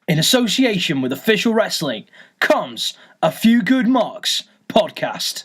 In association with Official Wrestling comes A Few Good Marks podcast.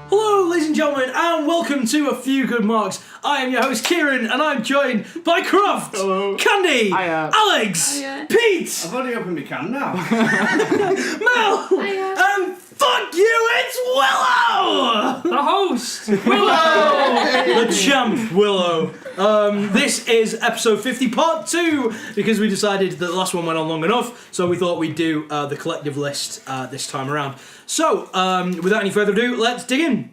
Hello, ladies and gentlemen, and welcome to A Few Good Marks. I am your host, Kieran, and I'm joined by Croft, Hello. Candy, Hiya. Alex, Hiya. Pete, I've only opened my can now. Mel, and fuck you, it's Willow! The host, Willow! The champ, Willow. This is episode 50, part 2, because we decided that the last one went on long enough, so we thought we'd do the collective list this time around. So, without any further ado, let's dig in.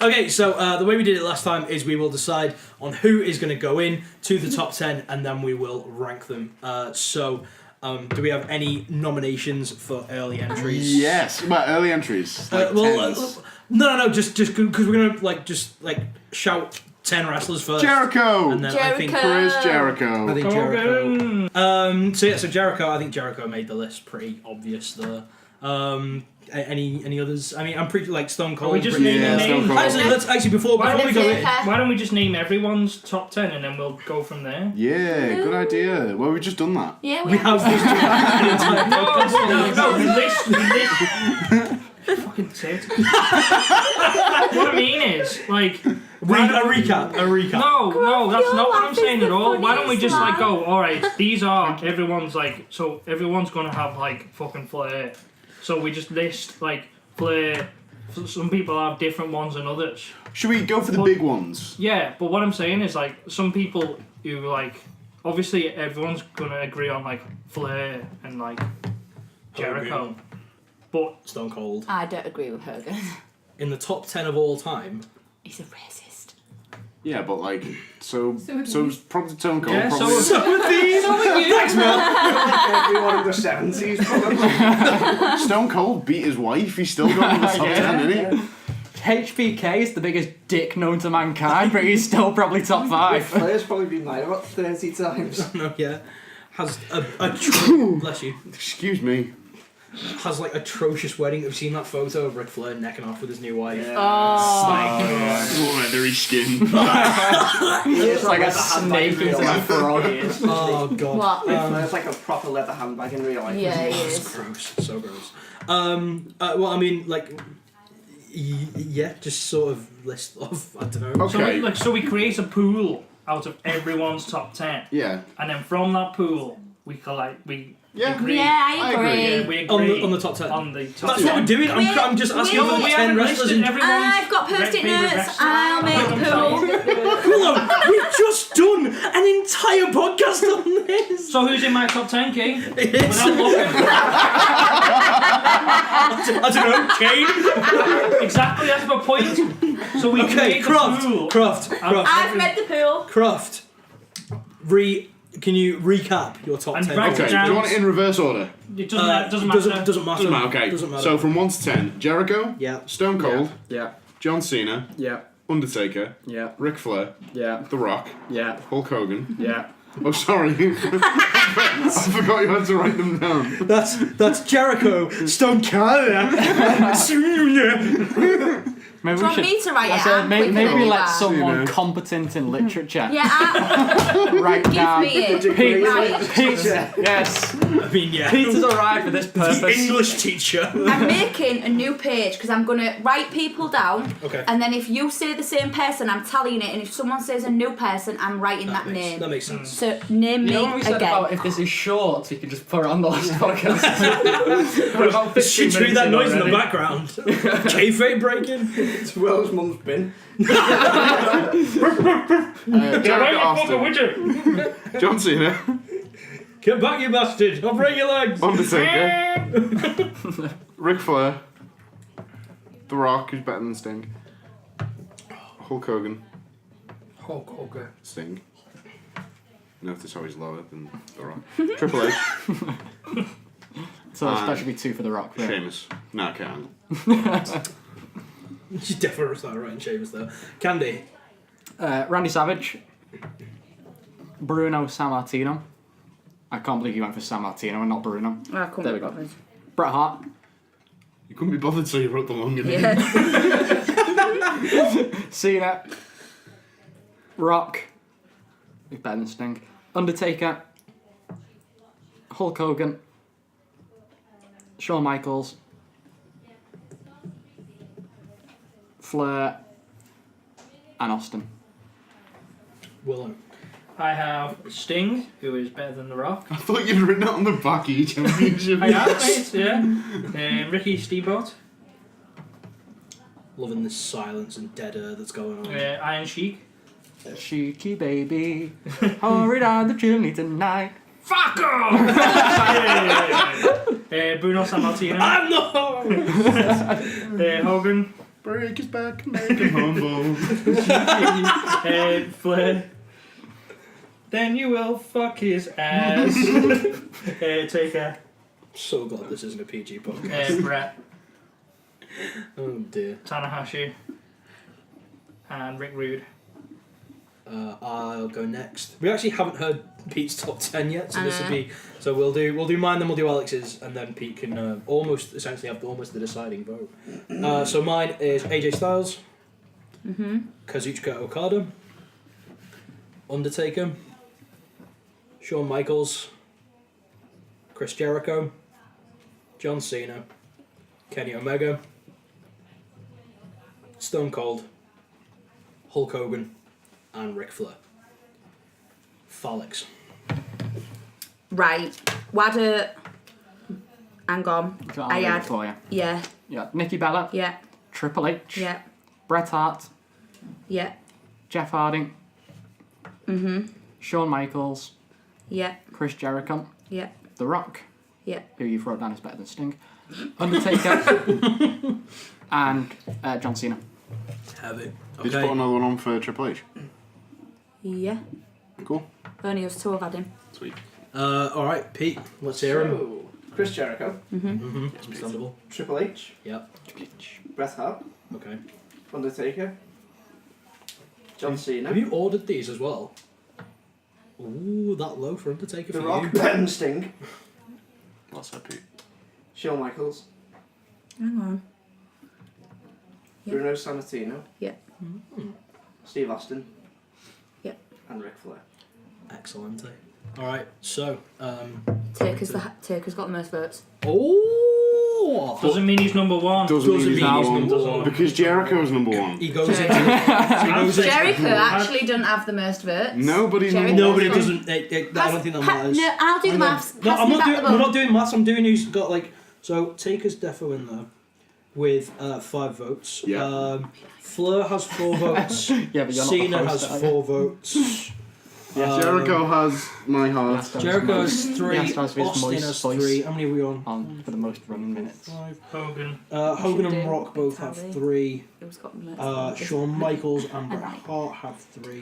Okay, so the way we did it last time is we will decide on who is going to go in to the top 10, and then we will rank them. Do we have any nominations for early entries? Yes, well, early entries. Like No, just because we're gonna shout 10 wrestlers first. Jericho. And then Where is Jericho? I think Jericho. So Jericho. I think Jericho made the list pretty obvious there. Any others? I mean, I'm pretty like Stone Cold. We just name names. Actually before we go in. Why don't we just name everyone's top 10 and then we'll go from there? Yeah, good idea. Well, we've just done that. Yeah, We have just an entire podcast. No, list. Fucking tit. What I mean is, like... A recap. No, that's not what I'm saying at all. the Why don't we just funniest go, alright, these are, everyone's like, so everyone's gonna have like fucking flair. So we just list like flair. Some people have different ones than others. Should we go for the big ones? Yeah, but what I'm saying is like some people who like obviously everyone's gonna agree on like Flair and like Jericho, but Stone Cold. I don't agree with Hogan. In the top 10 of all time. He's a racist. Yeah, but like, so probably Stone Cold. Yeah, probably. Thanks, Mel. Everyone in the 70s probably. Stone Cold beat his wife. He's still got in the top 10, isn't he? HBK is the biggest dick known to mankind, but he's still probably top 5. Flair's probably been like about 30 times. No, yeah. Has bless you. Excuse me. Has like atrocious wedding. Have you seen that photo of Ric Flair necking off with his new wife? Oh. Leathery skin. It's like a snake into a frog. Oh god. What? Flair's like a proper leather handbag in real life. Yeah, he It's is. gross. So gross. Well, I mean, like, yeah, just sort of list off. I don't know. Okay. so we create a pool out of everyone's top 10, Yeah. and then from that pool we Yeah. agree. Yeah, I agree. Yeah, we agree On the top 10. on the top That's 10. what we're doing. I'm just asking for the 10 wrestlers. I've got post-it notes. I'll make a pool. Willow, we've just done an entire podcast on this. So who's in my top 10, King? It's, Without looking. I don't know, Kane. Exactly, that's my point. So we create a pool. Croft. I've made the pool. Croft. Can you recap your top And 10? write Okay. it Do down. you want it in reverse order? It doesn't matter. Doesn't matter. Doesn't matter. Okay. Doesn't matter. So from 1 to 10, Jericho. Yeah. Stone Cold. Yeah, John Cena. yeah, Undertaker. yeah, Ric Flair. yeah, The Rock. yeah, Hulk Hogan. yeah. Oh, sorry. I forgot you had to write them down. That's Jericho, Stone Cold. Maybe Do you want me to write it? I'm maybe quicker than you let are. someone You know. competent in literature Yeah, write give down. me it. Pete, Right. Pete, yes. I mean, yeah. Pete has arrived for this The purpose. English teacher. I'm making a new page because I'm going to write people down. Okay. And then if you say the same person, I'm tallying it. And if someone says a new person, I'm writing that name. That makes sense. So name You know me when we said again. about if this is short, you can just put it on the last podcast. We're about 15 Should treat minutes that in noise in the already. background. Kayfabe breaking. It's Will's mum's bin. Jericho Fucking Austin. would you? John Cena. Get back, you bastard. I'll break your legs. Undertaker. Ric Flair. The Rock, who's better than Sting. Hulk Hogan. Okay. Sting. Notice how he's lower than The Rock. Triple H. So that should be 2 for The Rock. Yeah. Sheamus. No, I can't. You definitely started writing Sheamus though. Candy. Randy Savage. Bruno Sammartino. I can't believe you went for San Martino and not Bruno. I couldn't There be we go. bothered. Bret Hart. You couldn't be bothered, so you wrote the longer name. Yeah. Cena. Rock. He's better than Sting. Undertaker. Hulk Hogan. Shawn Michaels. Flair. And Austin. Willow. I have Sting, who is better than The Rock. I thought you'd written it on the back of your championship. I have, mate, yeah. Ricky Steamboat. Loving this silence and dead air that's going on. Iron Sheik. Cheeky baby. Hurry down the chimney tonight. Fuck off! Bruno Sammartino. I'm not. Hogan. Break his back and make him humble. Flair. Then you will fuck his ass. Taker. So glad this isn't a PG podcast. Brett. Oh dear. Tanahashi. And Rick Rude. I'll go next. We actually haven't heard Pete's top 10 yet, so this will Uh-huh. be. So we'll do mine, then we'll do Alex's, and then Pete can almost essentially have almost the deciding vote. So mine is AJ Styles, Kazuchika Okada, Undertaker, Shawn Michaels, Chris Jericho, John Cena, Kenny Omega, Stone Cold, Hulk Hogan, and Ric Flair. Felix. Right. Wada. Hang on. I had. For you. Yeah. Yeah. Nikki Bella. Yeah. Triple H. Yeah. Bret Hart. Yeah. Jeff Hardy. Shawn Michaels. Yeah. Chris Jericho. Yeah. The Rock. Yeah. Who you've wrote down is better than Sting. Undertaker. And John Cena. Have it. Did you put another one on for Triple H? Yeah. Cool. Only us two have had him. Sweet. Alright, Pete, let's hear him. So, Chris Jericho, Understandable. Triple H, Yep. Bret Hart, Okay. Undertaker, John Cena, Have you ordered these as well? Ooh, that low for Undertaker The for Rock, you. Ben Sting, What's that, Pete? Shawn Michaels, Hang on. Yeah. Bruno Sammartino, Yeah. Steve Austin, Yeah. and Ric Flair. Excellent. Alright, so, Taker's got the most votes. oh! Doesn't mean he's number one. Doesn't mean he's number number one. one. Because Jericho's number one. He goes into it. Jericho actually doesn't have the most votes. Nobody's Jericho number No, but it has- doesn't. I don't think that matters. No, I'll do the maths. No, Pass I'm me not back doing. the We're book. not doing maths. I'm doing who's got like. So Taker's defo in there with 5 votes. Yeah. Flair has 4 votes. Yeah, but you're not the Cena host, has are you? 4 votes. Jericho has my heart. Jericho has 3. He has to have his Austin moist has voice. 3. How many are we on? For the most running minutes. 5. Hogan. Hogan Should and do Rock both have tally. 3. Who's got the most votes? Shawn Michaels and Bret Hart have 3.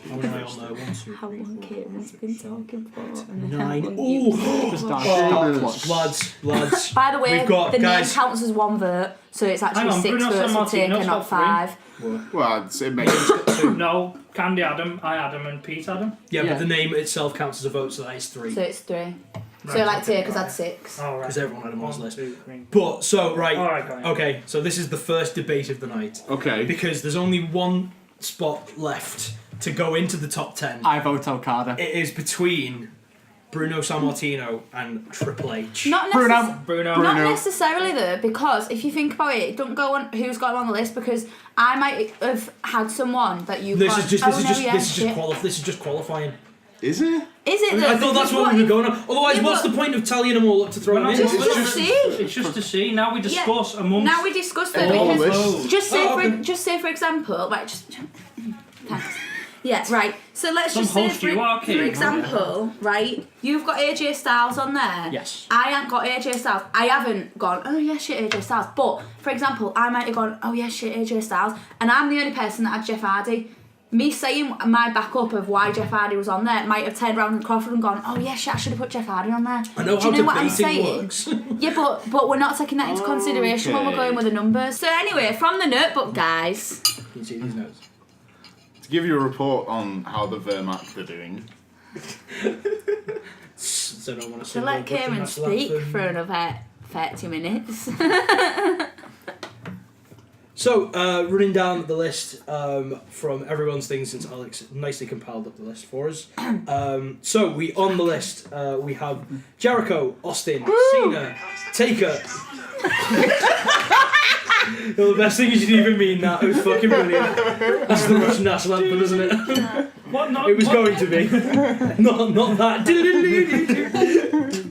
How many am I on there? 1, 2, How 3, long 4, Kieran's 5, been 6, 7, talking for. and 9. how long you- Oh! Just down. Lads. By the way, We've got, the guys. name counts as 1 vote, so it's Hang actually on, 6 Bruno votes for Sammartino's Taker, got not 5. Well, it makes No, Candy Adam, I Adam, and Pete Adam. Yeah, Yeah. but the name itself counts as a vote, so that is 3. So it's 3. So Right, like okay, Taker's had right. 6. All right. Because everyone had him on his 1, list. 2, 3. But, so, right. All right, guys. Okay, so this is the first debate of the night. okay. Because there's only one spot left to go into the top 10. I vote Okada. It is between Bruno Sammartino and Triple H. Not Bruno. Not necessarily though, because if you think about it, don't go on who's got him on the list, because I might have had someone that you. This gone, is just "Oh, this is no, just yeah, this is shit." just qualifying. Is it? Is it though? I thought that's what we were going on. Otherwise, Yeah, what's but- the point of tallying them all up to throw them in? Just It's to just- see. It's just to see. Now we discuss amongst. Now we discussed it All because this. just say Oh, okay. just say for example, right? Thanks. Yeah, right. So let's Some just say host for, you are, for Kate. example, right? You've got AJ Styles on there. Yes. I haven't got AJ Styles. I haven't gone, oh yeah, shit, AJ Styles. But, for example, I might have gone, oh yeah, shit, AJ Styles. And I'm the only person that had Jeff Hardy. Me saying my backup of why Jeff Hardy was on there might have turned around to Crawford and gone, oh yeah, shit, I should have put Jeff Hardy on there. I know Do you how know what I'm debating saying? works. Yeah, but we're not taking that into consideration when we're Okay. going with the numbers. So anyway, from the notebook, guys. Can you see these notes? To give you a report on how the Wehrmacht are doing. since I don't want to So sing let the Russian Kieran national speak anthem. for another 30 minutes. So, running down the list from everyone's things since Alex nicely compiled up the list for us. So, on the list, we have Jericho, Austin, Cena, Taker. Well, the best thing is you didn't even mean that. It was fucking brilliant. That's the Russian national anthem, isn't it? What? Not, It was what? going to be. Not that.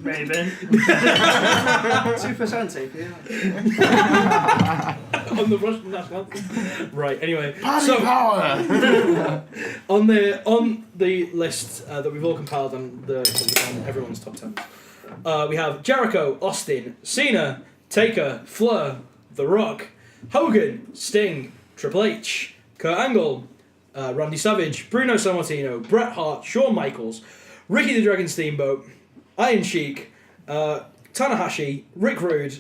Maybe. 2% tape, yeah. On the Russian national anthem. Right, anyway. Party So, power! on the list that we've all compiled on everyone's top 10, we have Jericho, Austin, Cena, Taker, Fleur, The Rock, Hogan, Sting, Triple H, Kurt Angle, Randy Savage, Bruno Sammartino, Bret Hart, Shawn Michaels, Ricky the Dragon Steamboat, Iron Sheik, Tanahashi, Rick Rude,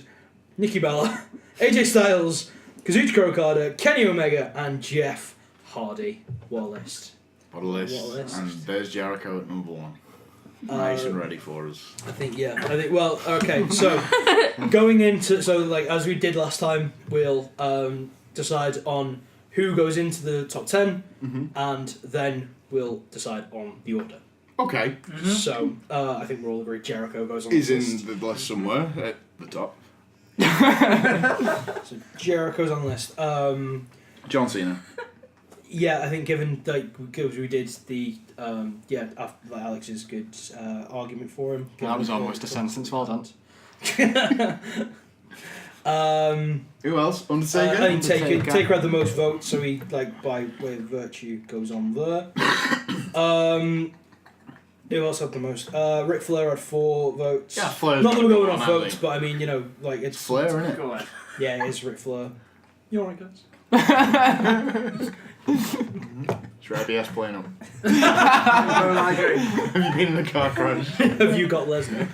Nikki Bella, AJ Styles, Kazuchika Okada, Kenny Omega, and Jeff Hardy. What a list. What a list. What a list. And there's Jericho at number 1. Nice and ready for us. I think, well, okay, so going into, as we did last time, we'll decide on who goes into the top 10, and then we'll decide on the order. Okay. So, I think we're all agreed Jericho goes on He's the in list. the list somewhere at the top. So, Jericho's on the list. John Cena. Yeah, I think given because we did the after Alex's good argument for him. That was almost a sentence. Well done. Who else? Undertaker? I think Undertaker. Taker had the most votes, so he by way of virtue goes on there. Who else had the most? Ric Flair had 4 votes. Yeah, Flair's Not that we're got going one, off hasn't votes, he? but I mean, it's Flair, innit? Go on. Yeah, it is Ric Flair. You alright, guys? It's your IBS playing up. No, I agree. Have you been in a car crash? Have you got Lesnar?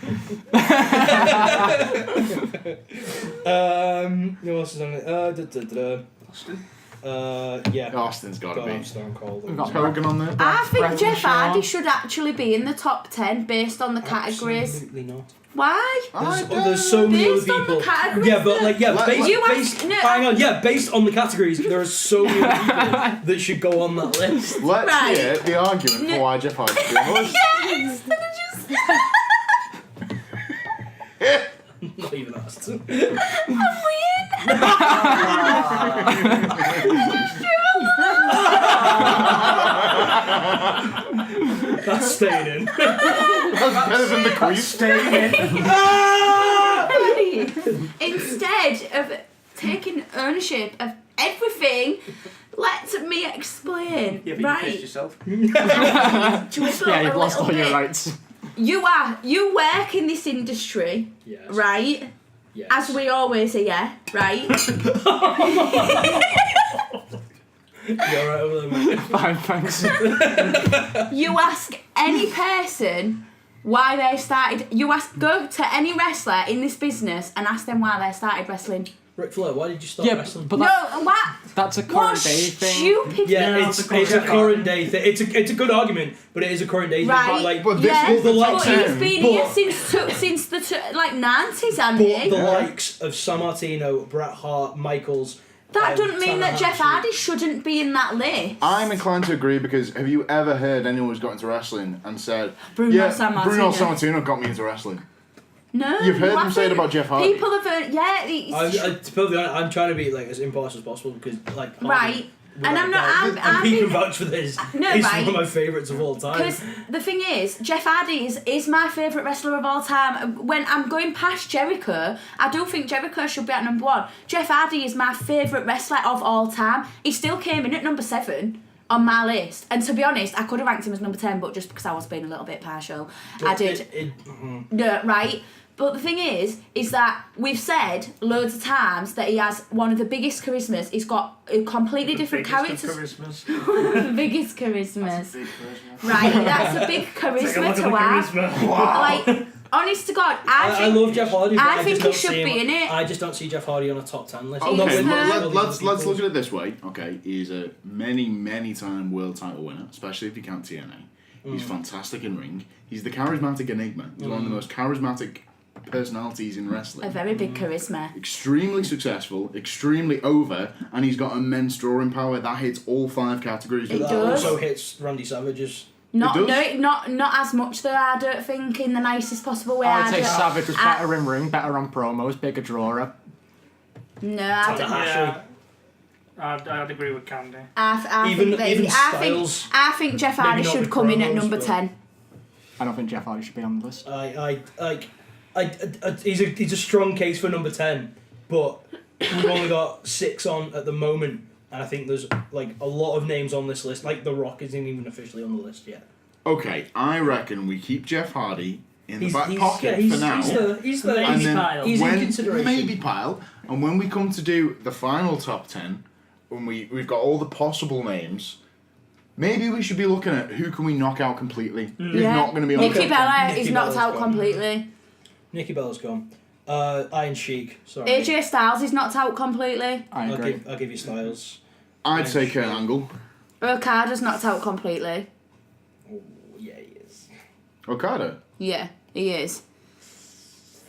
Who else is on it? Austin. Yeah. Austin's got to God, I'm be. Stone Cold. We've got Is Hogan on there? I think Bret Jeff and Shawn. Hardy should actually be in the top 10 based on the categories. Absolutely not. Why? There's so many other Based on the people. categories. Yeah, but based, You based, asked- no, hang on, based on the categories, there are so many people that should go on that list. Let's Right. hear the argument for No. why Jeff Hardy should be on the list. Yes, instead of just Not even asked. I'm weird. That's staying in. That's better than the quiz. Instead of taking ownership of everything, let me explain. Yeah, but you right. pissed yourself. Yeah, Yeah, you've lost all your rights. You work in this industry, Yes. right? Yes. As we always say, yeah, right? You alright over there, mate? Fine, thanks. You ask any person why they started. Go to any wrestler in this business and ask them why they started wrestling. Ric Flair, why did you start Yeah, wrestling? but No, that, what? that's a What current day thing. stupid? Yeah, Yeah, it's that's a a current day thing. It's a good argument, but it is a current day thing. Right? Like, But this yeah, is the but likes he's of- been but- here since the 90s, hasn't but he? the likes of Sammartino, Bret Hart, Michaels. That doesn't mean that Jeff Tanahashi. Hardy shouldn't be in that list. I'm inclined to agree because have you ever heard anyone who's got into wrestling and said, Bruno yeah, Sammartino. Bruno Sammartino got me into wrestling? No, You've heard you them say it haven't. about Jeff Hardy. People have heard, yeah. To be honest, I'm trying to be like as impartial as possible because like Hardy, Right. And I'm not. and I'm he can being, vouch for this. No, He's right. one of my favourites of all time. because the thing is, Jeff Hardy is my favourite wrestler of all time. When I'm going past Jericho, I do think Jericho should be at number 1. Jeff Hardy is my favourite wrestler of all time. He still came in at number 7 on my list. And to be honest, I could have ranked him as number 10, but just because I was being a little bit partial, I did. No, right? But the thing is that we've said loads of times that he has one of the biggest charismas. He's got a completely different characters. The biggest charismas. Right, that's a big charisma to have. Like, honest to God, I love Jeff Hardy. But I I think just he don't see should be him, in it. I just don't see Jeff Hardy on a top 10 list. He's Okay, not- let's look at it this way. Okay, he's a many time world title winner, especially if you count TNA. He's fantastic in ring. He's the charismatic enigma. He's one of the most charismatic personalities in wrestling. A very big charisma. Extremely successful, extremely over, and he's got immense drawing power. That hits all 5 categories. It That does. also hits Randy Savage's. Not does. not as much though. I don't think in the nicest possible way. I would say don't- Savage was better in ring, better on promos, bigger drawer. No, I don't. Yeah. I'd agree with Candy. I Even- think that even I Styles, I think Jeff maybe Hardy not should with come in at promos, number but- 10. I don't think Jeff Hardy should be on the list. He's a strong case for number 10, but we've only got 6 on at the moment, and I think there's like a lot of names on this list. Like The Rock isn't even officially on the list yet. Okay, I reckon we keep Jeff Hardy in the He's- back he's- pocket yeah, he's- for now. He's the and then pile. He's in when, consideration. maybe pile, and when we come to do the final top 10, when we've got all the possible names, maybe we should be looking at who can we knock out completely. Who's not going to be on Nikki the Bella Nikki is knocked Bella's out gone. completely. Nikki Bella's gone. Iron Sheik. Sorry. AJ Styles is knocked out completely. I agree. I'll give you Styles. I'd say Kurt Angle. Okada's knocked out completely. Oh, yeah, he is. Okada. Yeah, he is.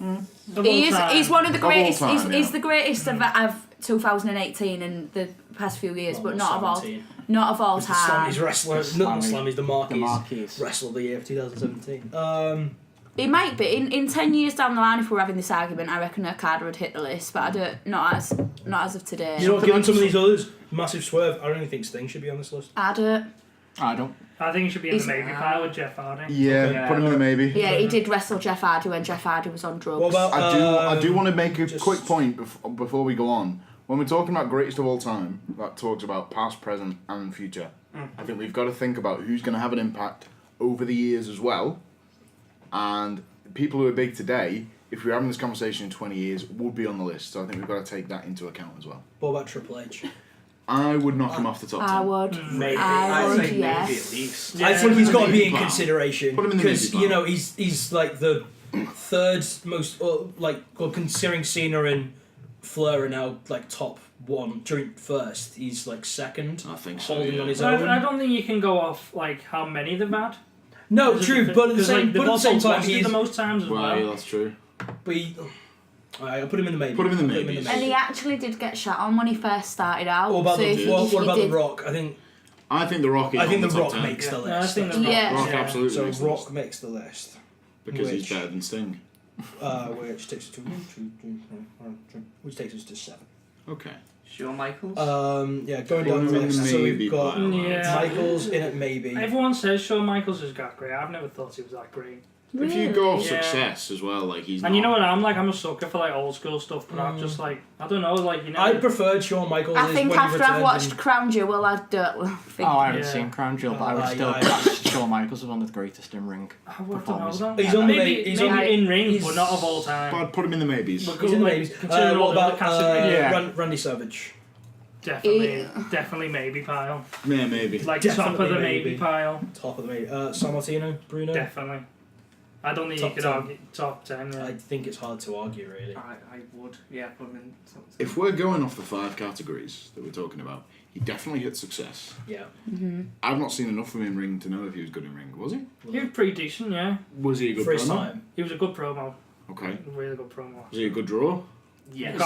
Of He all is. time. He's one of the Of all greatest. time, He's yeah. the greatest of 2018 and the past few years, but not of all. 17. Not of all He's the time. Slammy's wrestler. Not Slammy. the Slammy's, the Marquis. The Marquis. Wrestler of the year of 2017. It might be in 10 years down the line if we're having this argument. I reckon Okada would hit the list, but I don't. Not as of today. You know, given some of these others, massive swerve. I don't even think Sting should be on this list. I don't. I don't. I think he should be in He's- the maybe pile with Jeff Hardy. Yeah, Yeah. put him in the maybe. Yeah, he did wrestle Jeff Hardy when Jeff Hardy was on drugs. What about? I do want to make a just- quick point before we go on. When we're talking about greatest of all time, that talks about past, present, and future. I think we've got to think about who's going to have an impact over the years as well. And people who are big today, if we're having this conversation in 20 years, would be on the list. So I think we've got to take that into account as well. What about Triple H? I would knock him off the top 10. I would. Maybe. I I'd would, say yes. maybe at least. I think he's got to be in Wow. consideration Put him in the because maybe you pile. know he's like the third most considering Cena and Flair are now like top 1 during first. He's like second, I think so, holding yeah. on his So own. I don't think you can go off like how many they've had. No, Because true, if- but at the because, same, like, but they've at the same also time, lost it he's. the most times as Well, well. yeah, that's true. But Alright, I'll put him in the maybe. Put him in the I'll maybes. And he actually did get shot on when he first started out. What about so if the he- what, if what he about did- the Rock? I think The Rock is on the top Rock 10. makes the Yeah, I list. think That's- the Yeah. Rock Yeah, absolutely So makes the Rock list. makes the list. Because he's Which- better than Sting. Which takes us to which takes us to 7. Okay. Shawn Michaels. Yeah, going Put down him the in list. the So maybe we've got pile. Yeah. Michaels in it maybe. Everyone says Shawn Michaels is that great. I've never thought he was that great. If you go off Yeah. success as well, like he's And not. you know what I'm like? I'm a sucker for like old school stuff, but I'm just like I don't know, like you know. I preferred Shawn Michaels. I think when he after I've returned watched in- Crown Jewel, I don't think. Oh, I haven't Yeah. seen Crown Jewel, but I would Aye, still aye. class Shawn Michaels as one of the greatest in ring. I don't know performers. though. He's on the maybe ma- he's maybe on- in ring, he's- but not of all time. But I'd put him in the maybes. But He's in the like, maybes. considering all What the other about cast in ring, Yeah. Randy Savage? Definitely maybe pile. Yeah, maybe. Like top of Definitely the maybe maybe. pile. Top of the maybe. San Martino, Bruno. Definitely. I don't think Top you could 10. argue top 10. Yeah. I think it's hard to argue, really. I would. Yeah, put him in. If we're going off the 5 categories that we're talking about, he definitely hit success. Yeah. I've not seen enough of him in ring to know if he was good in ring. Was he? He was pretty decent, yeah. Was he a good For his promo? time. He was a good promo. Okay. Really good promo. Was he a good draw? Yeah. You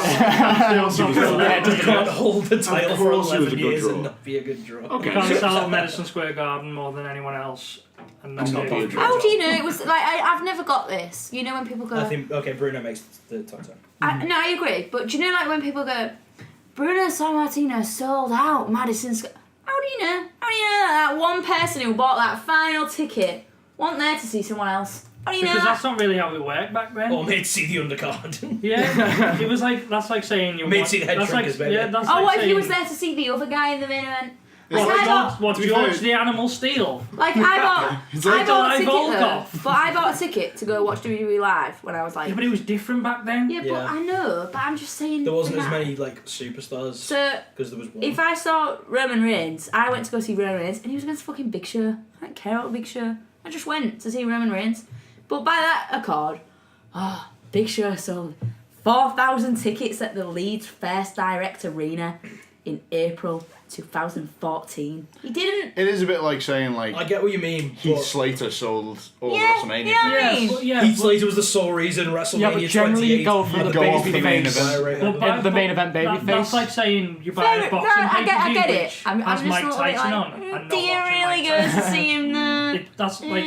can't hold the title for course he was a 11 good years draw. and not be a good draw. Okay. You can't sell out Madison Square Garden more than anyone else. And That's not be be a draw. How do you know it was like I've never got this? You know when people go. I think Bruno makes the top 10. No, I agree. But do you know like when people go, Bruno Sammartino sold out Madison Square. How do you know? How do you know that one person who bought that final ticket wasn't there to see someone else? How do you know Because that? that's not really how it worked back then. Or made see the undercard. Yeah, it was like that's like saying you. Made see the head that's like, shrinkers, baby. Yeah, that's Oh, like what if saying, he was there to see the other guy in the main event? Like, What, I bought, what To be George fair- the Animal Steel? like I It's bought like a July ticket though, Volkov. but I bought a ticket to go watch WWE live when I was like, Yeah, but it was different back then. yeah, but Yeah. I know, but I'm just saying. There wasn't as that. many like superstars So because there was one. if I saw Roman Reigns, I went to go see Roman Reigns, and he was against fucking Big Show. I don't care about Big Show. I just went to see Roman Reigns. But by that accord, Big Show sold 4,000 tickets at the Leeds First Direct Arena. in April 2014. He didn't. It is a bit like saying like I get what you mean. Heath But Slater sold all Yeah, WrestleMania. you know what I tickets. mean? But yeah, Heath Slater was the sole reason WrestleMania Yeah, but generally 28 you go for the go off baby the main face. event. But The main event baby That's face. like saying you buy Fair- a boxing no, I pay-per-view get it. which I'm has just Mike a little bit Tyson like, on. and not do you watching really Mike go Tyson. to see him there? That's like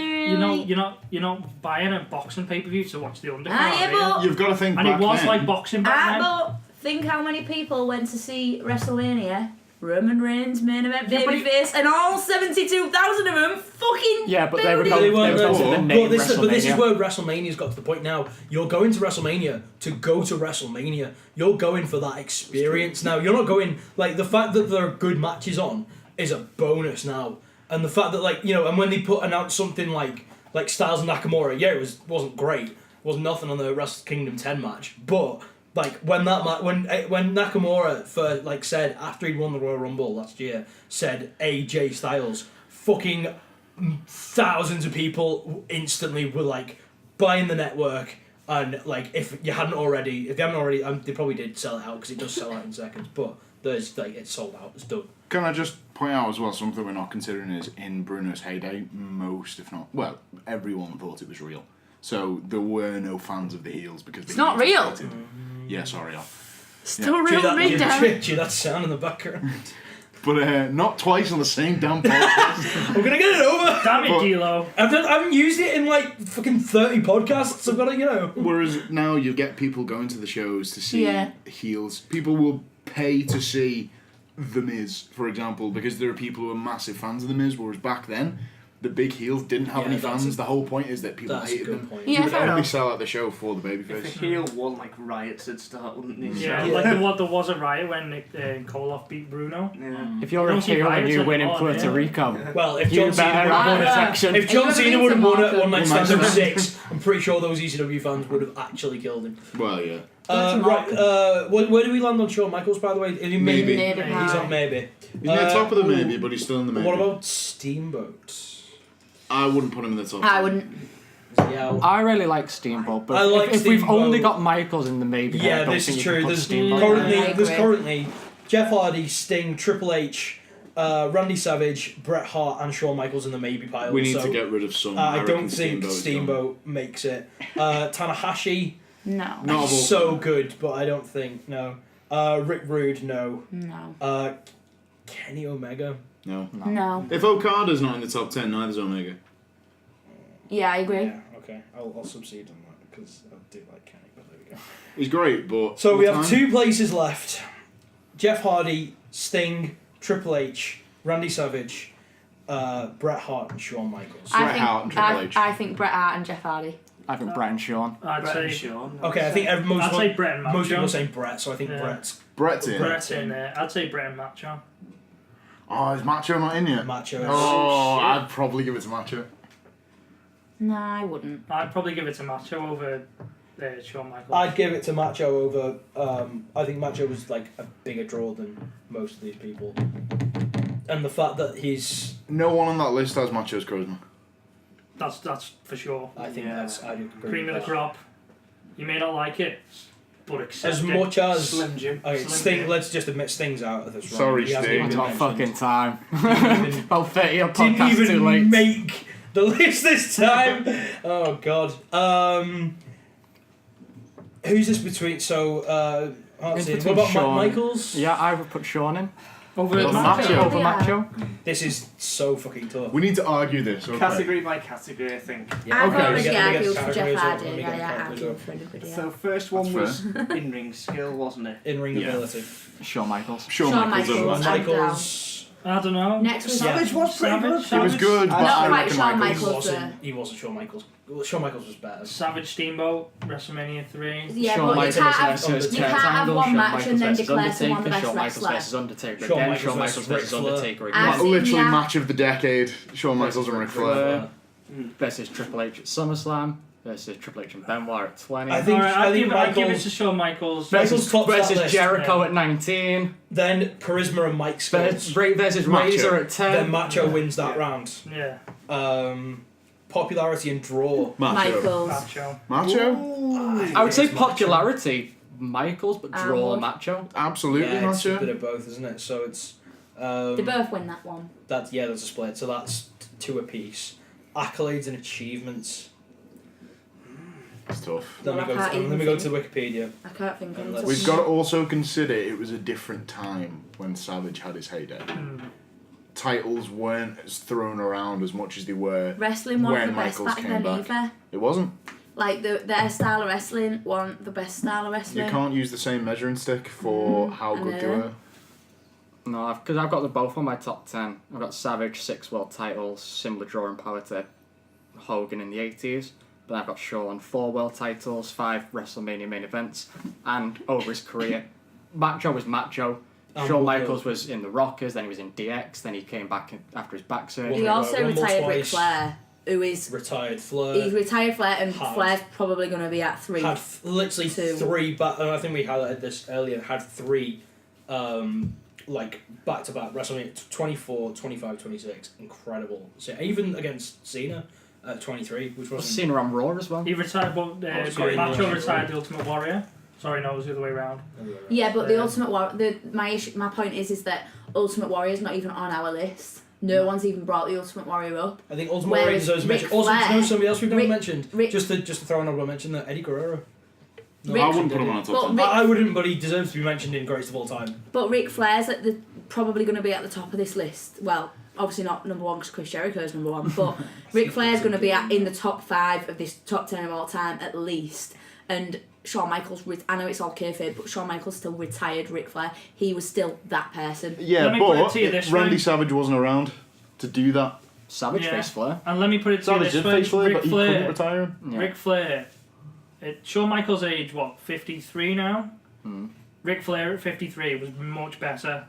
you're not buying a boxing pay-per-view to watch the Undercard. Yeah, are you? but You've got to think And back it was then. like boxing back then. but think how many people went to see WrestleMania. Roman Reigns, main event, Yeah, but babyface, and all 72,000 of them fucking. Yeah, but they were booed going him. They weren't to the but name this is WrestleMania. where WrestleMania's got to the point now. You're going to WrestleMania to go to WrestleMania. You're going for that experience now. You're not going like the fact that there are good matches on is a bonus now, and the fact that and when they announced something like Styles and Nakamura, yeah, wasn't great. It was nothing on the Wrestle Kingdom 10 match, but. Like when when Nakamura said after he'd won the Royal Rumble last year, said AJ Styles, fucking thousands of people instantly were like buying the network, and if they haven't already, they probably did sell it out because it does sell out in seconds, but there's it's sold out, it's done. Can I just point out as well something we're not considering is in Bruno's heyday, most if not everyone thought it was real. So there were no fans of the heels because It's not real. Yeah, sorry. Still Cheer real that, to me, damn. cheer that sound in the background. But not twice on the same damn podcast. I'm gonna get it over. Damn it, But- D'Lo. I haven't used it in fucking 30 podcasts. I've got to, Whereas now you get people going to the shows to see Yeah. heels. People will pay to see The Miz, for example, because there are people who are massive fans of The Miz, whereas back then, the big heels didn't have Yeah, any that's fans. a- The whole point is that people That's a hated good them. point. Yeah, You would fair only enough. sell out the show for the If babyface. a heel won, riots would start, wouldn't they? Yeah, Yeah. like there was a riot when Koloff beat Bruno. Yeah. If you're I a don't see heel and riots you win in anymore, Puerto yeah. Rico, Well, if you John Cena better would have have won a Yeah. section. if John Have you Cena ever would have been to won at Markham? One Night Well, Stand nice. 6, I'm pretty sure those ECW fans would have actually killed him. Well, yeah. Go to Right, Markham. where do we land on Shawn Michaels, by the way? Is he Maybe. Maybe He's high. on maybe. He's near top of the maybe, but he's still in the maybe. What about Steamboat? I wouldn't put him in the top. I wouldn't. Yeah, I really like Steamboat, but I like if we've Steamboat. only got Michaels in the maybe, then I yeah, don't this think is you can true. put There's Steamboat. currently, I there's agree. currently Jeff Hardy, Sting, Triple H, Randy Savage, Bret Hart, and Shawn Michaels in the maybe pile. We need so, to get rid of some. I reckon don't think Steamboat's Steamboat makes it. Tanahashi, No. Not of all so time. good, but I don't think no. Rick Rude, no. No. Kenny Omega. No. No. If Okada's not in the top 10, neither's Omega. Yeah, I agree. Yeah, okay, I'll subside on that because I do like Kenny. But there we go. He's great, but. So we all have time? 2 places left: Jeff Hardy, Sting, Triple H, Randy Savage, Bret Hart, and Shawn Michaels. Bret Hart and Triple H. I think Bret Hart and Jeff Hardy. I think Brett and Sean. I'd Brett and say Shawn. Okay, I think I'd say Brett and most people are Macho. saying Brett, so I think Yeah. Brett's Brett's in. Brett's in there. I'd say Brett and Macho. Oh, is Macho not in yet? Macho. Oh, shit. I'd probably give it to Macho. No, I wouldn't. I'd probably give it to Macho over Shawn Michaels. I'd give it to Macho over. I think Macho was a bigger draw than most of these people, and the fact that he's. No one on that list has Macho's charisma. That's for sure. I think Yeah. I agree. Cream with of the that. crop. You may not like it, but accept As it. much as. Slim Jim. Okay, Slim Sting. Jim. Let's just admit Sting's out of this. round. Sorry, He hasn't Sting. even It's got mentioned. fucking time. Didn't even- About 30 odd Didn't podcasts even too late. make the list this time. Oh god. Who's this between? So let's see. In What between about Shawn. Michaels? Yeah, I would put Sean in. Over Over Macho. Macho. Over Yeah. Macho. This is so fucking tough. We need to argue this. Okay. Category by category, I think. Yeah, I've okay, already let me get argued the for categories Jeff up, Hardy. let me get the Yeah, categories argued up. for anybody So else. first one That's was in-ring skill, wasn't it? In-ring Yeah. ability. Shawn Michaels. Shawn Shawn Michaels. Michaels. over. I'm Michaels. I don't know. Next was Savage was pretty good. He was good, but Not I quite reckon Shawn Michaels. Michaels. He wasn't Shawn Michaels. Well, Shawn Michaels was better. Savage Steamboat, WrestleMania 3. Yeah, Shawn but you Michaels can't have, versus you Kurt can't have Angle, one Shawn match Michaels and then versus declare someone the Undertaker, best Shawn Michaels wrestler. versus Undertaker Shawn again, Michaels Shawn Michaels versus versus Ric Flair. Undertaker I've again, seen Literally that. match of the decade. Shawn Michaels and Ric Flair. versus Triple H at SummerSlam, versus Triple H and Benoit at 20, I think- Alright, I'd give Michaels- it to Shawn Michaels. Michaels versus, tops that versus list, Jericho yeah. at 19, Then Charisma and Mike skills. versus Macho. Razor at 10. Then Macho wins that round. Yeah, Popularity and draw. Macho. Michaels. Macho. Macho? I would say popularity, Michaels, but draw would. Macho. Absolutely, Yeah, it's a bit Macho. of both, isn't it? So it's They both win that one. that's a split. So that's 2 apiece. Accolades and achievements. It's tough. Let Well, me I go. can't To, even let me go think. to Wikipedia. I can't think of Let's- it. We've got to also consider it was a different time when Savage had his heyday. Titles weren't as thrown around as much as they were. Wrestling wasn't when the best Michaels back came then back. either. It wasn't. Like their style of wrestling wasn't the best style of wrestling. You can't use the same measuring stick for how I good they know. were. No, because I've got them both on my top 10. I've got Savage, 6 world titles, similar drawing power to Hogan in the 80s. But I've got Shawn, 4 world titles, 5 WrestleMania main events, and over his career, Macho was Macho. Shawn Rumble. Michaels was in the Rockers, then he was in DX, then he came back after his back surgery. He also Rumble retired Ric twice. Flair, who is Retired Flair. he's retired Flair, and Hard. Flair's probably going to be at 3. Had literally 2. 3 back. I think we highlighted this earlier. Had 3, like back to back WrestleMania 24, 25, 26. Incredible. So even against Cena at 23, which I've was seen her on Raw as well. He retired, but sorry, Macho no. retired the Ultimate Warrior. Sorry, no, it was the other way around. Yeah, but the Yeah. Ultimate Warrior. My point is that Ultimate Warrior's not even on our list. No one's even brought the Ultimate Warrior up. I think Ultimate Whereas Warrior deserves Ric mention. Also, do you know Flair- somebody else we've never Ric- mentioned? Ric- Just to throw an honorable mention, that Eddie Guerrero. Ric- I wouldn't put him on a top But 10. Ric- I wouldn't, but he deserves to be mentioned in greatest of all time. But Ric Flair's probably going to be at the top of this list. Well, obviously not number 1 because Chris Jericho's number 1, but Ric Flair's going to be in the top 5 of this top 10 of all time at least. And Shawn Michaels, I know it's all kayfabe, but Shawn Michaels still retired Ric Flair. He was still that person. Yeah, Let me put it but to you this Randy way. Savage wasn't around to do that. Savage Yeah. face Flair. And let me put it to you Savage this did way: face Flair, Ric but he couldn't Flair, retire him. Yeah. Ric Flair. Shawn Michaels' age, what, 53 now? Ric Flair at 53 was much better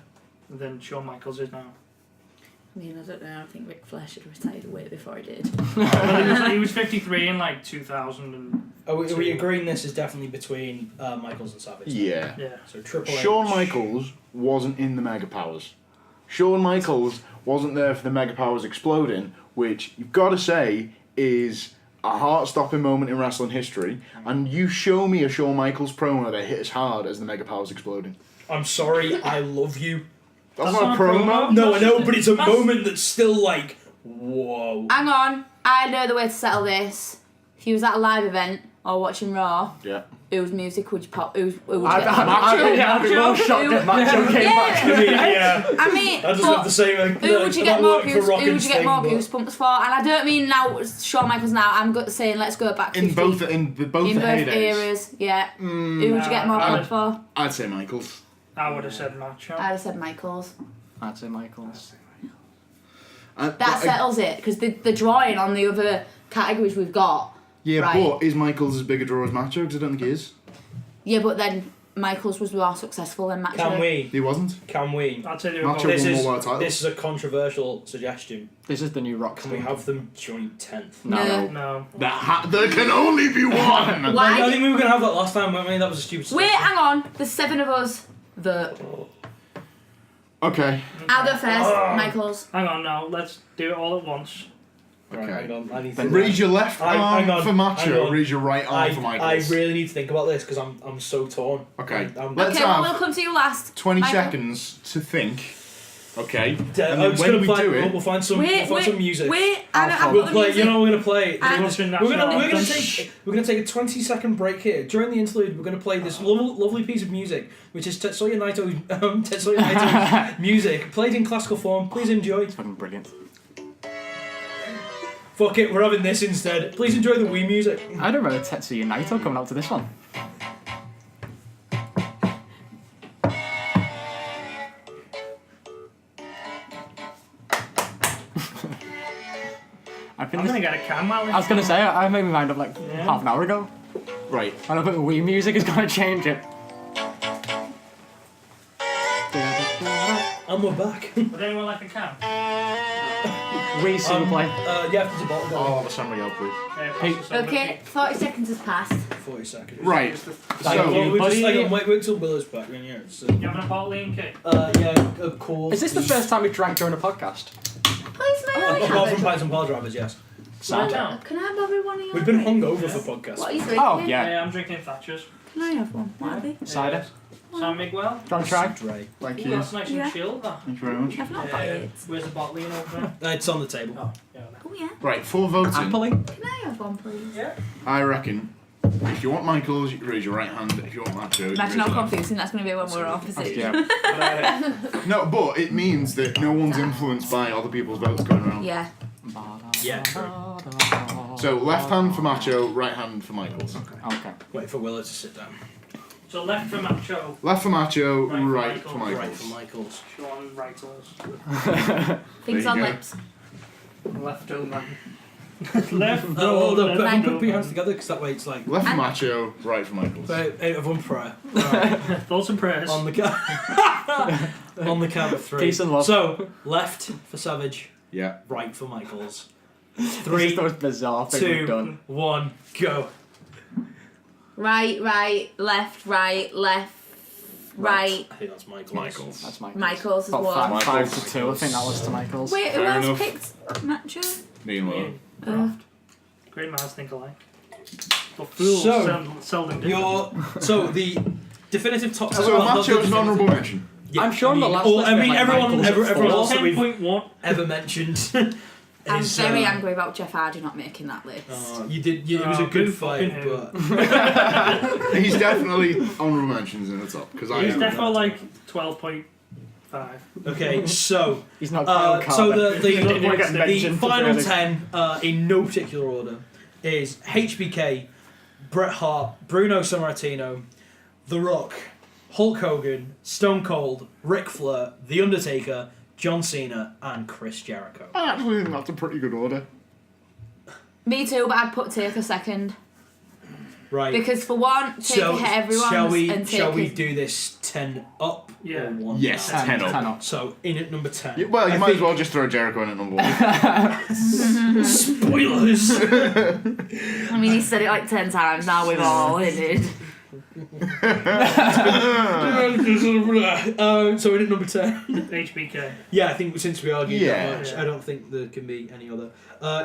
than Shawn Michaels is now. I mean, I don't know. I think Ric Flair should have retired way before he did. Well, he was 53 in like 2000 and Are we agreeing this is definitely between Michaels and Savage? Yeah. yeah. So Triple H. Shawn Michaels wasn't in the Mega Powers. Shawn Michaels wasn't there for the Mega Powers exploding, which you've got to say is a heart-stopping moment in wrestling history. And you show me a Shawn Michaels promo that hit as hard as the Mega Powers exploding. I'm sorry, I love you. That's That's not a not a promo. promo. No, I know, but it's a That's- moment that's still like, whoa. Hang on. I know the way to settle this. If you was at a live event or watching Raw, Yeah. whose music would you pop? Who would you I'd get? I'd be well shocked if Macho came back. I mean, yeah. I mean, I just but have the same. who would you get more goosebumps goosebumps for? And I don't mean now Shawn Michaels now. I'm saying let's go back 50, In both the in both heydays. eras. Yeah. Who would you get more I pumped for? I'd say Michaels. I would have said Macho. I'd have said Michaels. I'd say Michaels. That settles it because the drawing on the other categories we've got. Yeah, Right. but is Michaels as big a draw as Macho? Because I don't think he is. Yeah, but then Michaels was more successful than Macho. Can we? He wasn't. Can we? I'd say they were Macho both. This won is more world titles. this is a controversial suggestion. This is the new rock Can we star. have them joint 10th? No. No. There can only be one! Why? I think we were gonna have that last time, weren't we? That was a stupid. Wait, suggestion. hang on. There's 7 of us. Okay. I'll go first. Michaels. Hang on, now let's do it all at once. Right, Okay. hang on. I need to. Then raise your left hang arm on, for hang Macho, on. raise your right arm for I Michaels. really need to think about this because I'm so torn. Okay. I'm Let's Okay, well, have we'll come to you last. 20 Michael. seconds to think. Okay. And I'm then just when gonna we play. do it, We'll find some. Wait, we'll find some music. I've We'll got the play. music. You know, we're gonna play. And- Russian We're national gonna anthem. take a 20-second break here. During the interlude, we're gonna play this lovely piece of music, which is Tetsuya Naito's music, played in classical form. Please enjoy. Fucking brilliant. Fuck it, we're having this instead. Please enjoy the Wii music. I don't remember Tetsuya Naito coming out to this one. I'm gonna get a can while I was gonna say, I made my mind up like half an hour ago. right. And I think the Wii music is gonna change it. And we're back. Would anyone like a can? Wii single play. You have to bottle I'll have a San Miguel, please. Okay, 40 seconds has passed. 40 seconds. Right. Well, So, we're just hang on, wait till Willow's back. Yeah, so, You having a bottle in, Kit? yeah, of course. Is this the first time we drank during a podcast? Please, may I Apart have from it? Pints and Pile Drivers, yes. Sit down. Can I have every one of yours? We've been hungover for podcasts. What are you drinking? Oh, yeah. Yeah, I'm drinking Thatcher's. Can I have one? Might be. Cider. San Miguel. Do you want to try? Dre. Thank Ooh, you. that's nice Yeah. and chilled, that. Thank you very much. I've not got it. Where's the bottling over there? It's on the table. Oh, yeah. Oh yeah. Right, for voting, Happily. Can I have one, please? Yeah. I reckon if you want Michael's, you raise your right hand. If you want Macho, you raise Imagine how your left. confusing that's going to be when we're opposite. Yeah. No, but it means that no one's influenced by other people's votes going around. Yeah. Yeah. So left hand for Macho, right hand for Michael's. Okay. Wait for Willow to sit down. So left for Macho, Left for Macho, Right right for for Michael's. Right Michael's. for Michael's. Sean Rightles. Things There on you go. lips. Left over. Left. Oh, hold on, Right. put your hands together because that way it's like. Left for And- Macho, right for Michael's. Right, everyone prior. Right. Thoughts and prayers. On the count. On the count of 3. Peace and love. So left for Savage, Yeah. right for Michael's. This is 3, the most bizarre thing we've 2, done. 1, go. Right, left, right. I think that's Michael's. Michael's. That's Michael's. Michael's is About one. Michael's. 5 to 2, I think that was to Michael's. Wait, who Fair else enough. picked Macho? Me and Willow. Great minds think alike. But fools So, seldom do. So the definitive top. So well, Macho's the an honourable mention. Yeah, I'm sure the last list I we mean, had everyone Michael's at else that we've 10.1. ever mentioned. I'm is, very angry about Jeff Hardy not making that list. You did. It was a Oh, good good fight, fucking but He's definitely honourable mentions in the top because I He's am. definitely like 12.5. okay. So, He's not Kyle so Carter. the He's not gonna get the mentioned for final really- 10 in no particular order is HBK, Bret Hart, Bruno Sammartino, The Rock, Hulk Hogan, Stone Cold, Ric Flair, The Undertaker, John Cena, and Chris Jericho. I actually think that's a pretty good order. Me too, but I'd put Taker second. Right. Because for one, Taker hit everyone's shall we and shall we Taker's... do this 10 up Yeah. or 1 Yes, down? 10 up. 10 up. So in at number 10. Yeah, well, you I might think- as well just throw Jericho in at number 1. Spoilers. I mean, he said it like 10 times, now we've all hinted. So in at number 10. HBK. Yeah, I think since we argued Yeah. that much, I don't think there can be any other.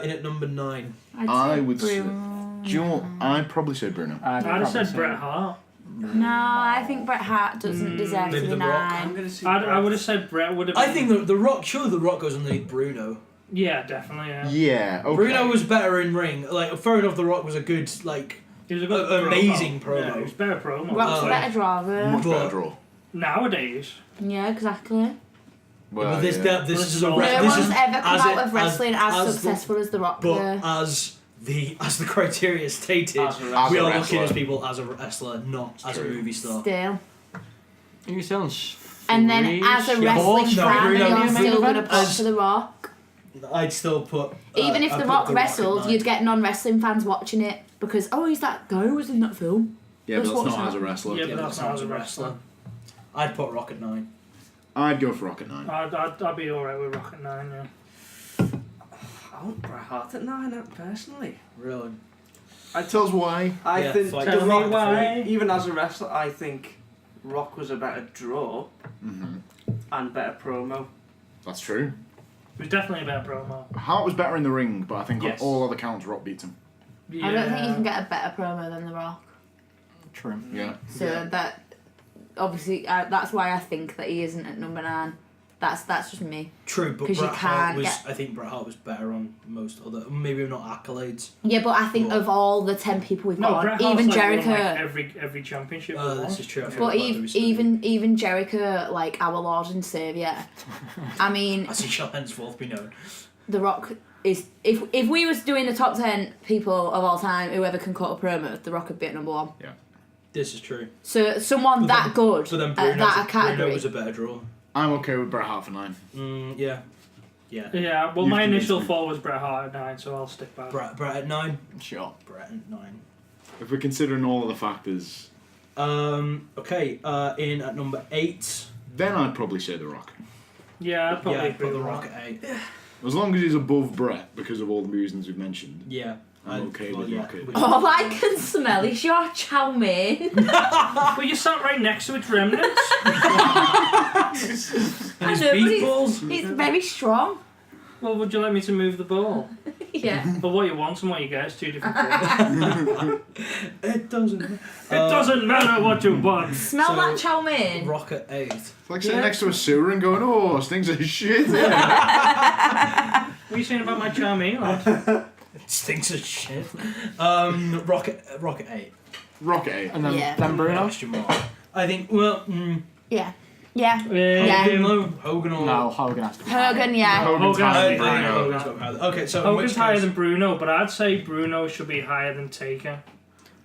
In at number 9. I say would say- Bruno. Do you know what? I'd probably say Bruno. I'd have said Bret Hart. No, I think Bret Hart doesn't deserve to Maybe be The Rock. 9. gonna see. I would have said Bret would have been. I think the Rock. Surely the Rock goes underneath Bruno. Yeah, definitely. Yeah. Yeah, okay. Bruno was better in ring. Like fair enough, the Rock was a good like. He was a good Amazing Yeah, promo. he was better promo. Rock's a Oh. better driver. much better But- draw. Nowadays. Yeah, exactly. Well, But this yeah. this is a No No this one's is ever come as out it- of wrestling as, the- successful as The Rock but there. as the criteria stated, As a we wrestler. are As a looking wrestler. at people as a wrestler, not as a true. movie star. Still. You sound And then as a wrestling No, fan, Bruno- you're still going to put As- for The Rock. I'd still put. Even if I'd The put Rock at wrestled, 9. you'd get non-wrestling fans watching it because, oh, he's that guy who was in that film. Yeah, Let's but that's watch not that. as a wrestler. Yeah, Yeah, but but that's not as a wrestler. I'd put Rock at 9. I'd go for Rock at 9. I'd be alright with Rocket 9, yeah. I want Bret Hart at 9 personally. Really? Tell us why. I Yeah, think fight. The Tell me Rock, why. even as a wrestler, I think Rock was a better draw Mm-hmm. and better promo. That's true. It was definitely a better promo. Hart was better in the ring, but I think Yes. on all other counts, Rock beats him. Yeah. I don't think you can get a better promo than The Rock. True. Yeah. So Yeah. that, obviously, that's why I think that he isn't at number 9. That's just me. True, but 'Cause you Bret Hart can't was. get- I think Bret Hart was better on most other. Maybe not accolades. Yeah, but I think Well- of all the 10 people we've No, got, Bret Hart's even like Jericho. won, like, every championship. he won. This is true. I But forgot about the even Jericho, like our Lord and Saviour. I mean, As he shall henceforth be known. The Rock is if we was doing the top 10 people of all time, whoever can cut a promo, The Rock would be at number 1. This is true. So someone But that then- good But then at Bruno that category. was a better draw. I'm okay with Bret Hart for 9. Yeah. Yeah. Yeah, well, You've my convinced initial me. thought was Bret Hart at 9, so I'll stick by that. Bret at 9. Sure. Bret at 9. If we're considering all of the factors, Okay. In at number 8. then I'd probably say The Rock. Yeah, I'd probably Yeah, agree put the with Rock that. at 8. As long as he's above Bret because of all the reasons we've mentioned. Yeah. I'm okay with Rocket. All I can smell is your chow mein. Well, you sat right next to its remnants. And his I know, but beef balls. It's very strong. Well, would you like me to move the ball? Yeah. But what you want and what you get is two different things. It doesn't. It doesn't matter what you want. Smell So- that chow mein. Rocket 8. It's like sitting next to a sewer and going, oh, stinks of shit. What are you saying about my chow mein, lad? It stinks of shit. Rocket 8. Rocket 8. And then, Yeah. then Bruno? Question mark. I think, well, Yeah. Yeah. Yeah. Hogan or... No, Hogan has to be. Hogan, yeah. Hogan's Hogan. higher I than think Bruno. Hogan's got higher. Okay, so in Hogan's which higher case- than Bruno, but I'd say Bruno should be higher than Taker.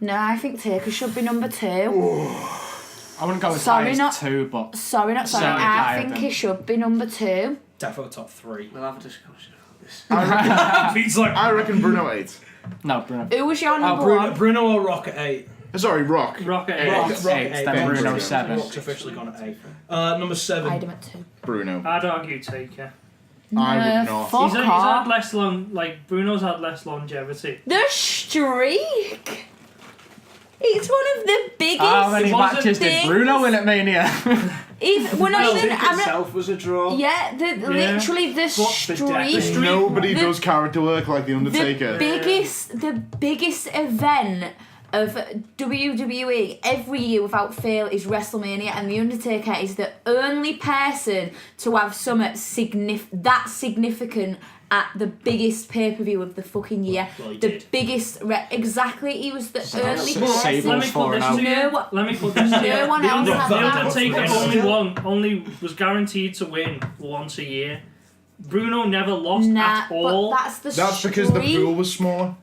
No, I think Taker should be number 2. I wouldn't go as Sorry, high as not- 2, but Sorry, not sorry. Certainly I higher think than- he should be number 2. Defo top 3. We'll have a discussion about this. Pete's like, I reckon Bruno 8. no, Bruno. Who was your number Bruno, 1? Bruno or Rocket 8? Sorry, Rock. Rocket 8. Rocket. Rocket 8. Then Bruno Rock's 7. Rock's officially gone at 8. Number 7. I had him at 2. Bruno. I'd argue Taker. I would not. Fuck He's had off. less Bruno's had less longevity. The streak! It's one of the biggest. How many wasn't matches did things. Bruno win at Mania? We're not The even. streak I'm not, itself was a draw. yeah, literally the streak. Nobody The- does character work like The Undertaker. The biggest event of WWE every year without fail is WrestleMania, and The Undertaker is the only person to have something that significant at the biggest pay-per-view of the fucking year. Well, he The did. biggest exactly, he was the only Sable person. Let me put this to No you. one- Let me put this to you. No one else has The that. Undertaker only was guaranteed to win once a year. Bruno never lost at all. But that's the That's because the streak. pool was smaller.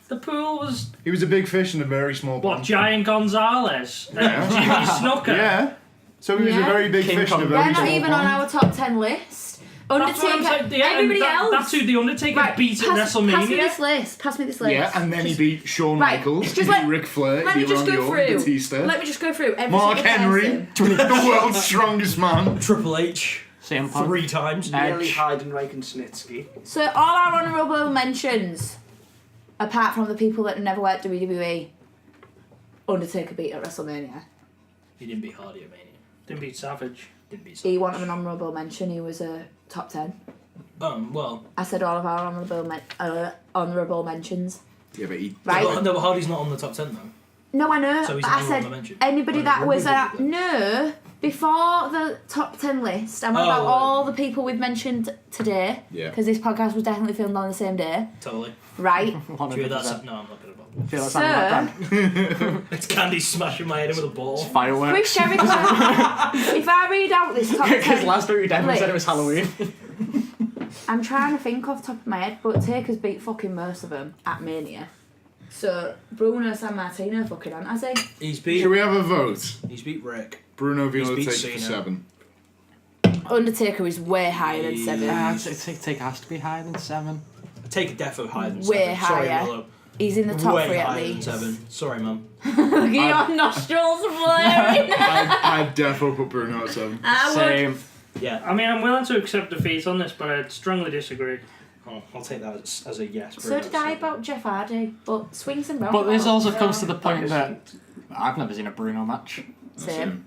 The pool was He was a big fish in a very small what? pond. Giant Gonzalez, Yeah. Jimmy Snooker. Yeah. So he was a Yeah. very big King fish in a Kong. very They're small not even pond. on our top 10 list. That's what I'm Undertaker, saying. Yeah, everybody else. That's who the Undertaker Right, beat at Pass me WrestleMania. this list. Pass me this list. Yeah, and then he Just- beat Shawn Right, Michaels, he just beat let- Ric Flair, Let he me beat just Randy go Orton, through. Batista, Let me just go through every Mark single Henry, person. the world's strongest man. Triple H. CM Punk. 3 times. Nearly Edge. Heidenreich and Snitsky. So all our honourable mentions, apart from the people that never worked WWE, Undertaker beat at WrestleMania. He didn't beat Hardy at Mania. Didn't beat Savage. Didn't beat He wanted an honourable mention. He was a top 10. well. I said all of our honourable mentions. Yeah, but he... Right. No, but Hardy's not on the top 10 though. No, I know. So he's but an I said honourable mention. anybody Well, that then was we'll at do that. no before the top 10 list. I'm on about Oh, all the people we've mentioned today. Yeah. Because this podcast was definitely filmed on the same day. Totally. Right. True, that's 100%. No, I'm not gonna bother. Feel like So- that brand. It's Candy smashing my head in with a ball. Fireworks. Chris Jericho. If I read out this top 10 Because last week we definitely said it was list, Halloween. I'm trying to think off the top of my head, but Taker's beat fucking most of them at Mania. So Bruno San Martino fucking on, has he? He's beat. Should we have a vote? He's beat Rick. Bruno v. He's beat Undertaker for Cena. 7. Undertaker is way higher than 7. Take has to be higher than 7. Take a defo higher than Way 7. Sorry, higher. Willow. He's in the top Way 3 at higher than least. 7. Sorry, mum. Your nostrils flaring. I'd defo put Bruno at 7. I would. Same. Yeah. I mean, I'm willing to accept defeat on this, but I strongly disagree. I'll take that as a yes. So Bruno, did I about Jeff Hardy, but swings and But this roundabouts. also comes to the point that I've never seen a Bruno match. Same.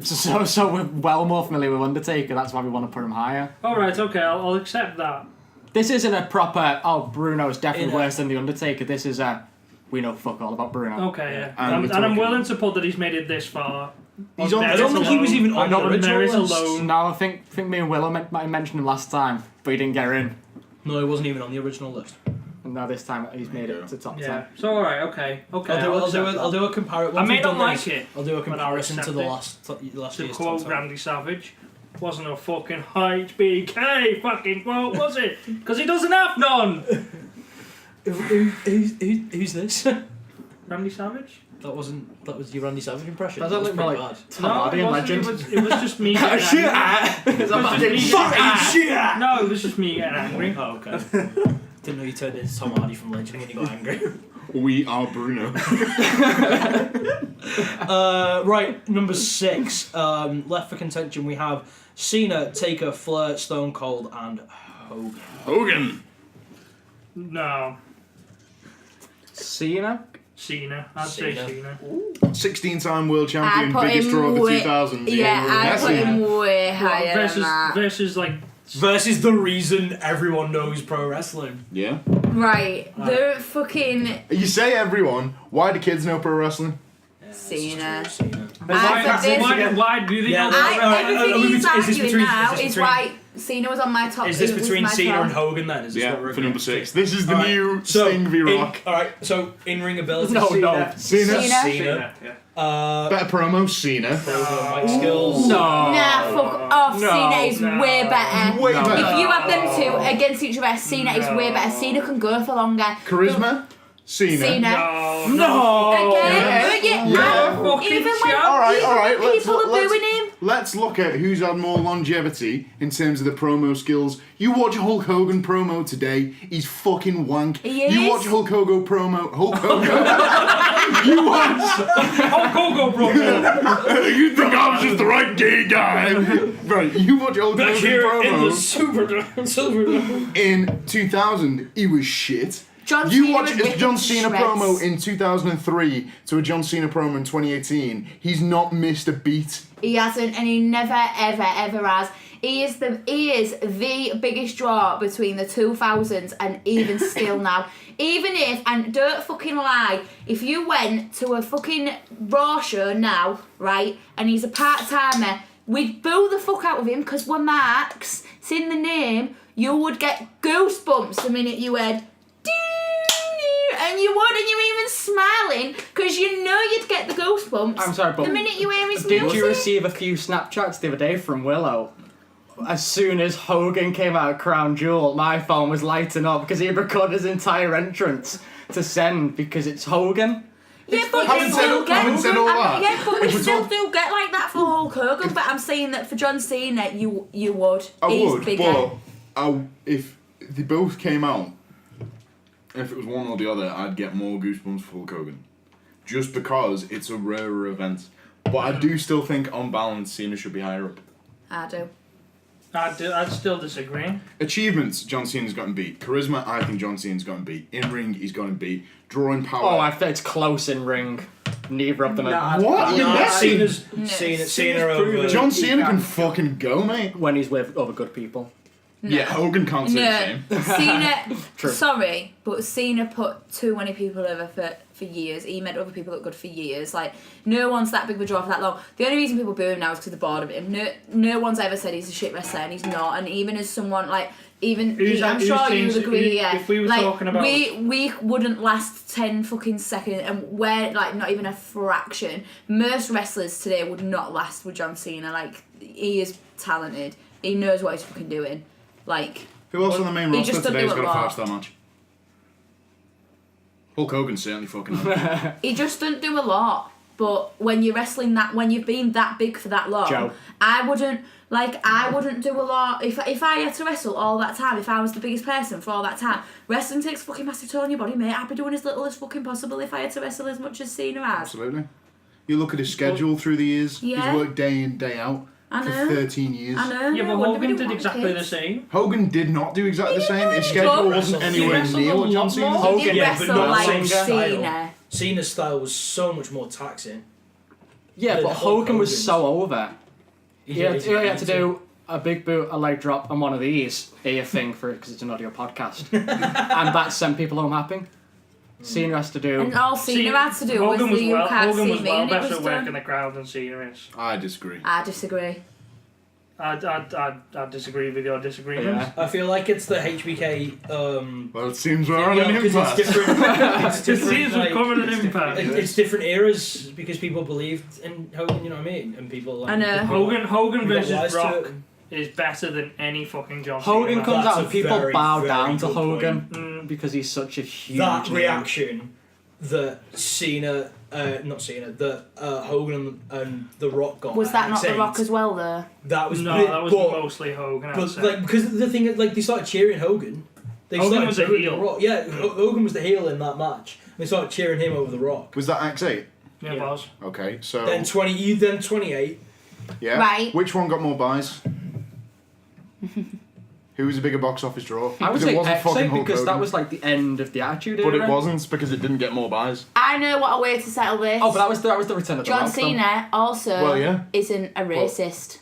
So we're well more familiar with Undertaker, that's why we want to put him higher. Alright, okay, I'll accept that. This isn't a proper, Bruno's definitely In a- worse than The Undertaker. This is we know fuck all about Bruno. Okay, yeah. And And, we're I'm talking- willing to put that he's made it this far. He's on- I don't think he was even on the don't- original there is list. alone. No, I think me and Willow might have mentioned him last time, but he didn't get in. No, he wasn't even on the original list. And now this time he's made it to top 10. Yeah. So alright, okay. Okay. I'll do a comparison. I may not like it. I'll do a but I'll comparison to accept the it. last To year's quote top 10. Randy Savage, wasn't a fucking HBK fucking quote, was it? Because he doesn't have none! Who's this? Randy Savage? That was your Randy Savage impression. That That was looked more pretty like bad. Tom Hardy it and wasn't. Legend. It was just me getting angry. It's a fucking Fucking No, it was just me getting angry. Oh, okay. Didn't know you turned into Tom Hardy from Legend when you got angry. We are Bruno. Right, number 6. Left for contention, we have Cena, Taker, Flair, Stone Cold, and Hogan. Hogan. No. Cena? Cena. I'd say Cena. 16-time world I champion, put biggest him draw of the way- 2000s. Yeah, I That's put it. him way higher versus than that. versus like versus the reason everyone knows pro wrestling. Yeah. Right. The fucking You say everyone. Why do kids know pro wrestling? Cena. Why do they Yeah, not? Everything he's is this arguing between- now is this is between- why Cena was on my top. Is this it was between my Cena 12. and Hogan then? Is this what we're For number 6. This is the Alright, new so Sting v Rock. Alright, so in ring ability. No, Cena. no. Cena. Cena. Yeah. Better promo, Cena. Mic skills. No. Nah, fuck off. No. Cena is way better. Way No. better. If you have them two against each other, Cena is way better. Cena can go for longer. Charisma, Cena. Cena. No. Again, even when Alright, people are booing him. Let's look at who's had more longevity in terms of the promo skills. You watch Hulk Hogan promo today, he's fucking wank. He You is. watch Hulk Hogan promo, Hulk Hogan. You watch. Hulk Hogan, bro. You think I was just the right gay guy? Right, you watch Hulk Hogan promo. Silverdome. In 2000, he was shit. John You Cena watch would a rip John him to Cena shreds. promo in 2003 to a John Cena promo in 2018. He's not missed a beat. He hasn't, and he never, ever, ever has. He is the biggest draw between the 2000s and even still now. Even if, and don't fucking lie, if you went to a fucking Raw show now, right, and he's a part-timer, we'd boo the fuck out of him because we're Marks. It's in the name. You would get goosebumps the minute you heard, and you would, and you're even smiling because you know you'd get the goosebumps. I'm sorry, but the minute you hear his did music. you receive a few Snapchats the other day from Willow? As soon as Hogan came out of Crown Jewel, my phone was lighting up because he had recorded his entire entrance to send because it's Hogan. Yeah, but Having you said- still get. having said all that, Yeah, but we if we're still talk- do get like that for Hulk Hogan. But I'm saying that for John Cena, you would. I He's would, bigger. but if they both came out, if it was one or the other, I'd get more goosebumps for Hulk Hogan. Just because it's a rarer event. But I do still think, on balance, Cena should be higher up. I do. I'd still disagree. Achievements, John Cena's gotten beat. Charisma, I think John Cena's gotten beat. In ring, he's gotten beat. Drawing power. Oh, I think it's close in ring. Neither of them are. What? You're messing. Cena over. John Cena can fucking go, mate. When he's with other good people. Yeah, Hogan can't say the same. Cena. True. Sorry, but Cena put too many people over for years. He made other people look good for years. Like no one's that big of a draw for that long. The only reason people boo him now is because they're bored of him. No one's ever said he's a shit wrestler, and he's not. And even as someone like. I'm who's sure you changed- would agree. Yeah, if we were like, talking about- we wouldn't last 10 fucking seconds, and we're like not even a fraction. Most wrestlers today would not last with John Cena. Like he is talented. He knows what he's fucking doing. Like Who else on the main he roster just doesn't today's do a got a lot. 5-star match? Hulk Hogan certainly fucking has. he just doesn't do a lot. But when you're wrestling that, when you've been that big for that long, Joe. I wouldn't do a lot if I had to wrestle all that time. If I was the biggest person for all that time, wrestling takes fucking massive toll on your body, mate. I'd be doing as little as fucking possible if I had to wrestle as much as Cena has. Absolutely. You look at his schedule through the years. Yeah. He's worked day in, day out I for know. 13 years. I know. Yeah, but wouldn't be Hogan doing did what exactly the kids. same. Hogan did not do exactly the same. His He schedule did. wasn't He anywhere wrestled near a what John lot Cena more. did. He Hogan, did yeah, but wrestle not like same style. Cena. Cena's style was so much more taxing. Yeah, Than but Hulk Hogan was Hogan's. so over. He He had didn't to need do a big boot, a leg drop, and one of these. A thing for it because it's an audio podcast, and that sent people home happy. Cena has to do. And all Cena had to do was Hogan the was you well, can't Hogan see was me, well and it better was at working done. the crowd than Cena is. I disagree. I disagree. I disagree with your disagreement. Yeah. I feel like it's the HBK. Well, it seems we're on an because impasse. it's different. It's It different. seems we've like, covered an impact. it's different eras because people believed in Hogan. You know what I mean? And people like I know. Hogan we got wise versus to Rock it. is better than any fucking John Cena. Hogan match. comes That's out a and people very, bow very down to good Hogan Mm. because he's such a huge That name. reaction that Cena, not Cena, that Hogan and The Rock got. Was at that not The X8, Rock as well, though? That was No, that was but, mostly Hogan. I'd but say. like because the thing is, like they started cheering Hogan. They Hogan started was a cheering heel. The Rock. Yeah, Hogan was the heel in that match. They started cheering him over The Rock. Was that X8? yeah, it was. Okay, so Then 28. yeah. Right. Which one got more buys? Who was a bigger box office draw? I would Because it say wasn't fucking X8 Hulk because that Hogan. was like the end of the Attitude But Era. it wasn't because it didn't get more buys. I know what a way to settle this. Oh, but that was the return of the John Rock, though. Cena also Well, yeah. isn't a racist.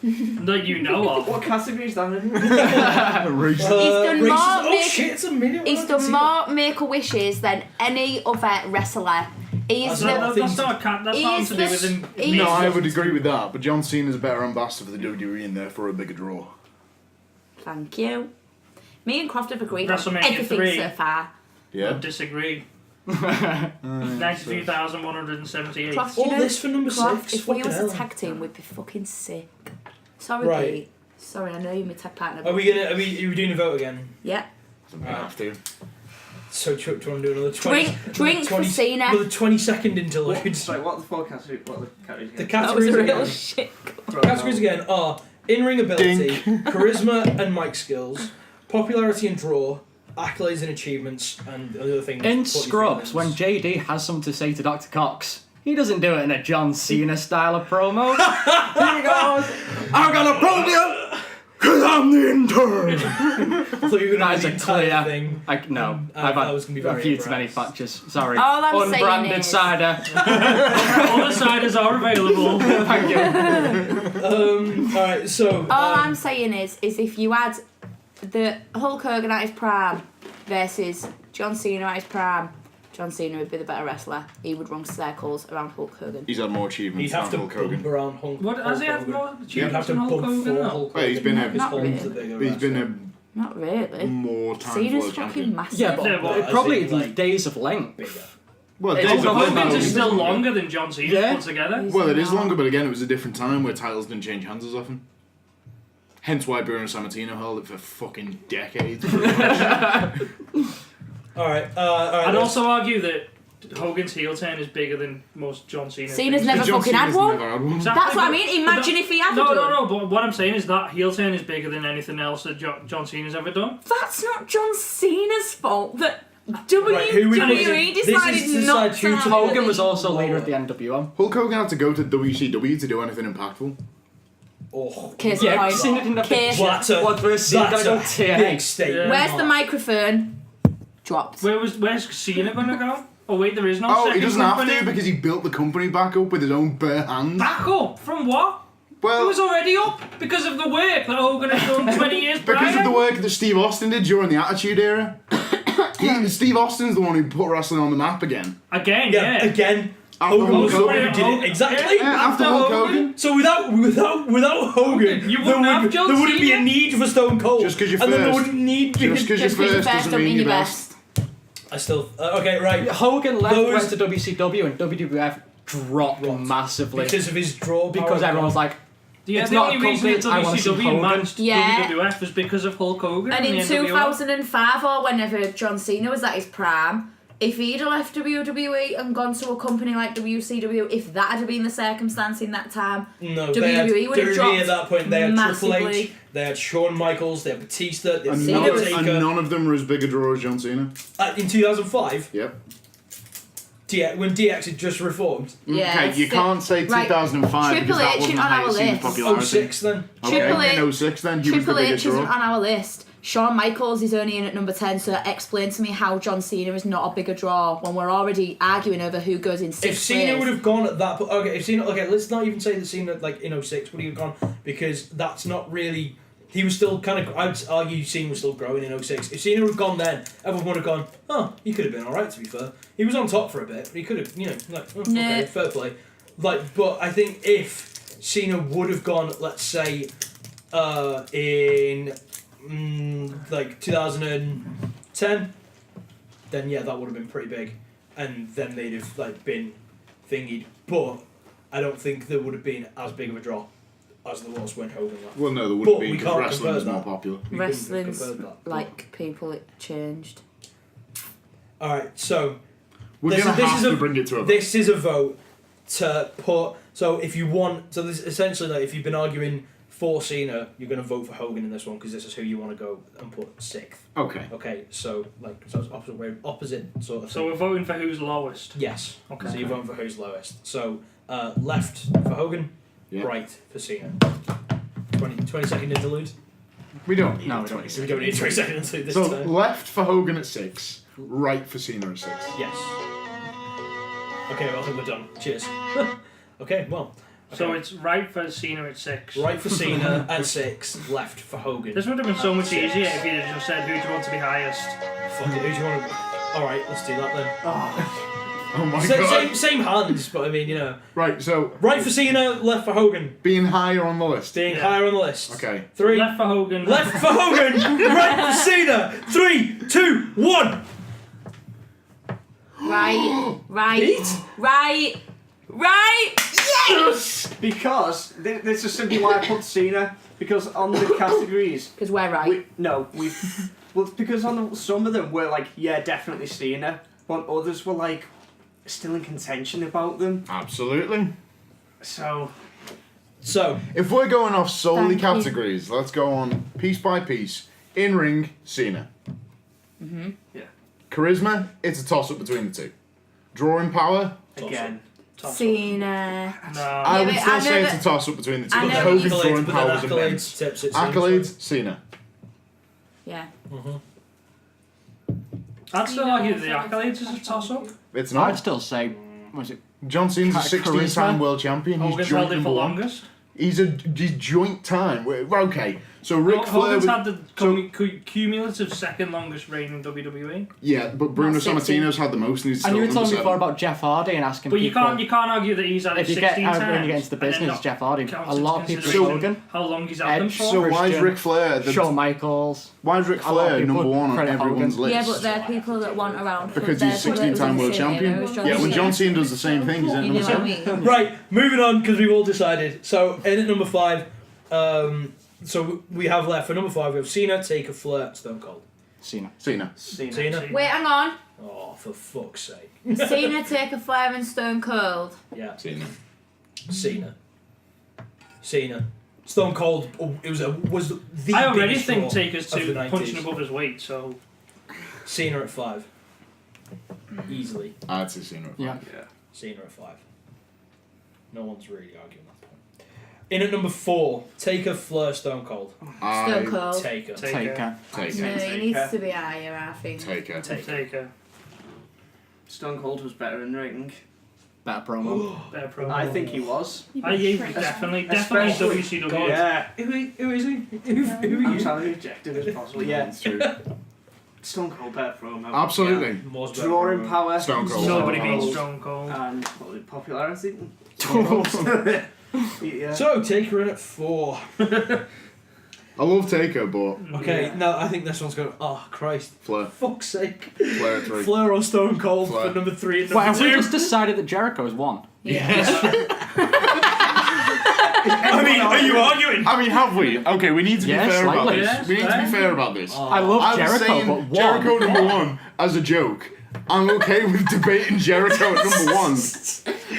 that you know of. What category is that in? Racist. He's done racist. more Oh make- shit! It's a minute. He's done more Make-A-Wishes than any other wrestler. He's That's not- the, That's not nothing to do with him. He's- No, I would agree with that, but John Cena's a better ambassador for the WWE and therefore a bigger draw. Thank you. Me and Croft have agreed on WrestleMania everything 3. so far. Yeah? Disagree. 92,178. Croft, All you know, this for number Croft, 6. if we Fucking was a hell. tag team, we'd be fucking sick. Sorry, Right. Pete. Sorry, I know you're my tag partner. Are But we gonna? Are we doing a vote again? yeah. We have to. So do you want to do another 20? Drink for Cena. Another 20-second interlude. Sorry, what are the four categories? What are the categories? The again? That was categories a real again. shit. Categories again are in-ring ability, charisma and mic skills, popularity and draw, accolades and achievements, and other things. In 40 Scrubs, when feelings. JD has something to say to Dr. Cox, he doesn't do it in a John Cena style of promo. Here he goes! I'm gonna probe you! Cause I'm the intern! I thought you were That going is to a the entire clear. thing. No, I I've was gonna be had a very few too many embarrassed. patches. Sorry. All I'm saying Unbranded is- cider. All the ciders are available. Thank you. Alright, so... All I'm saying is if you had the Hulk Hogan at his prime versus John Cena at his prime, John Cena would be the better wrestler. He would run circles around Hulk Hogan. He's had more You'd achievements have to than Hulk Hogan. bump around Hulk What has he had Hogan. more You'd have achievements to than bump Hulk Hogan? for now? Hulk Well, he's Hogan. been a- His Not Hulk's really. the bigger He's been wrestler. Not really. a more times Cena's world fucking champion. massive. Yeah, but Yeah, but as probably in, like, days of length. bigger. Well, It's Days of also Love Hogan's now is is still longer. longer than John Cena Yeah. put together. Well, it is No. longer, but again, it was a different time where titles didn't change hands as often. Hence why Bruno Sammartino held it for fucking decades. Alright, I'd also argue that Hogan's heel turn is bigger than most John Cena. Cena's things. never John fucking had Cena's one. never had one. Exactly, That's what I but- mean. Imagine if he had No, done. no, but what I'm saying is that heel turn is bigger than anything else that John Cena's ever done. That's not John Cena's fault. That Right, who would- WWE this is decided to not decide who to to- have Hogan it. was also leader of the NWO. Hulk Hogan had to go to WCW to do anything impactful. Oh, Case in Yeah, point. Cena didn't have Case- the That's a, What versus Cena that's gotta go a tier big eight. statement. Where's the microphone? Dropped. Where's Cena gonna go? Oh wait, there is no Oh, second he doesn't have company. to because he built the company back up with his own bare hands. Back up from what? It Well, was already up because of the work that Hogan had done 20 years prior. because of the work that Steve Austin did during the Attitude Era. Steve Austin's the one who put wrestling on the map again. Again, Yeah, yeah. again. After Hogan was the Hulk one who Hogan. did it. Exactly. Yeah. After Hulk Hogan. So without Hogan, You there, wouldn't have John there wouldn't be a Cena? need for Stone Cold. Just 'cause you're and then there first. wouldn't need to be. Just because you're Just because you're first first doesn't mean you're best. I still okay, right? Hogan left, Those- went to WCW, and WWF dropped massively Because of his draw. because power. everyone was like, Yeah, It's the not only reason that complete, I wanna see WCW Hogan. matched Yeah. WWF was because of Hulk Hogan. And in the NWO. 2005 or whenever John Cena was at his prime, if he'd have left WWE and gone to a company like WCW, if that had been the circumstance in that time, No, WWE they had, would have WWE dropped at that point. They had Triple H, massively. they had Shawn Michaels, they had Batista, they had And Cena none, was- and Undertaker. none of them were as big a draw as John Cena. In 2005, Yep. when DX had just reformed. Yeah, Okay, you so- can't say right, 2005 Triple because that H wasn't isn't the on our highest Cena's list. popularity. 06 then. Okay, Triple H- in 06 then, he was the Triple H biggest isn't draw. on our list. Shawn Michaels is only in at number 10, so explain to me how John Cena is not a bigger draw when we're already arguing over who goes in 6th If Cena place. would have gone at that point, okay, if Cena, okay, let's not even say that Cena, like, in 06 would he have gone, because that's not really, he was still kind of, I'd argue Cena was still growing in 06. If Cena would have gone then, everyone would have gone, oh, he could have been alright, to be fair. He was on top for a bit, but he could have, you know, like, oh, okay, Nah. fair play. Like, but I think if Cena would have gone, let's say, in, like, 2010, then yeah, that would have been pretty big. And then they'd have, like, been thingied. But I don't think there would have been as big of a draw as there was when Hogan left. Well, no, there But wouldn't we be because can't wrestling was compare more that. popular. We couldn't have Wrestling's compared that, but- like people, it changed. Alright, so We're This going is- to this have is to a- bring it to a vote. this is a vote to put. So if you want, so this essentially, like, if you've been arguing for Cena, you're going to vote for Hogan in this one because this is who you want to go and put 6th. Okay. Okay, so like, so it's opposite sort of. So thing. we're voting for who's lowest. Yes. Okay. So you're voting for who's lowest. So left for Hogan, Yeah. right for Cena. 20-second interlude. We don't need No, a we don't 20 We don't need a 20-second interlude this So time. left for Hogan at 6, right for Cena at 6. Yes. Okay, well, I think we're done. Cheers. Okay, well, So it's right for Cena at 6. Right for Cena at 6, left for Hogan. This would have been so much easier if you had just said who do you want to be highest. Fuck it, who do you want to... Alright, let's do that then. Oh my god. Same hands, but I mean, you know. Right, so Right for Cena, left for Hogan. being higher on the list. Staying Yeah. higher on the list. Okay. 3, Left for Hogan. left for Hogan, right for Cena. 3, 2, 1. Right. Yes! Because this is simply why I put Cena. Because on the categories, Because we're right. well, because on some of them we're like, yeah, definitely Cena, but others were like still in contention about them. Absolutely. So So, If we're going off solely Thank you. categories, let's go on piece by piece. In ring, Cena. yeah, Charisma, it's a toss up between the two. Drawing power, again, Cena. No. I would but still I say know it's a toss up between the two. I But know Hogan's you- drawing but power then was accolades immense. tips it. Accolades, Cena. Yeah. I'd still argue that the accolades is a toss-up. It's I'd not. still say, was it? John Cena's a Charisma. 16-time world champion. He's Hogan's joint held it for number one. longest. He's joint time. Okay, so Ric Flair. Hogan's was- had the cumulative second longest reign in WWE. Yeah, but Bruno Not 16. Sammartino's had the most, and he's still And you were number talking 7. before about Jeff Hardy and asking But you people. can't argue that he's had it If you 16 get times. when you get into the and then business, not Jeff Hardy. count A into lot of people. consideration Hogan, how long he's had them Edge, for. So why is Christian, Ric Flair Shawn Michaels. why is Ric A lot of Flair people number one on credit everyone's Hogan. list? Yeah, but they're people that want around. for Because their he's people that 16-time was world in Cena, champion. was John Yeah, when Cena. John Cena does the same thing, he's in You know number what I 7. mean? Right, moving on because we've all decided. So in at number 5, so we have left for number 5. We have Cena, Taker, Flair, Stone Cold. Cena. Cena. Cena. Wait, hang on. Oh, for fuck's sake. Cena, Taker, Flair, and Stone Cold. Yeah, Cena. Cena. Stone Cold. It was the. I already biggest think draw Taker's of the 90s. punching above his weight, so Cena at 5. Easily. I'd say Cena. Yeah. Cena at 5. No one's really arguing that point. In at number 4, Taker, Flair, Stone Cold. Stone Cold. Taker. Taker. No, Taker. he needs to be higher, I think. Taker. Taker. Stone Cold was better in ring. Better promo. Better promo. I think he was. Definitely Especially- WCW. Yeah, Who is he? Who are I'm you? trying to reject it as possible. Yeah, That's true. Stone Cold better promo. Absolutely. More's better Drawing promo. power. Stone Cold. Nobody Stone beats Cold. Stone Cold. And what was it, popularity. Yeah. So, Taker in at 4. I love Taker, but Okay, no, I think this one's going. Oh, Christ. Flair. Fuck's sake. Flair at 3. Flair or Stone Cold Flair. for number 3 and Wait, number have we 2. just decided that Jericho's won? I mean, are you arguing? I mean, have we? Okay, we need to be Yeah, fair about slightly. this. Yeah, We need to be slightly. fair about this. I love I was Jericho, saying but one. Jericho number 1 as a joke. I'm okay with debating Jericho at number 1.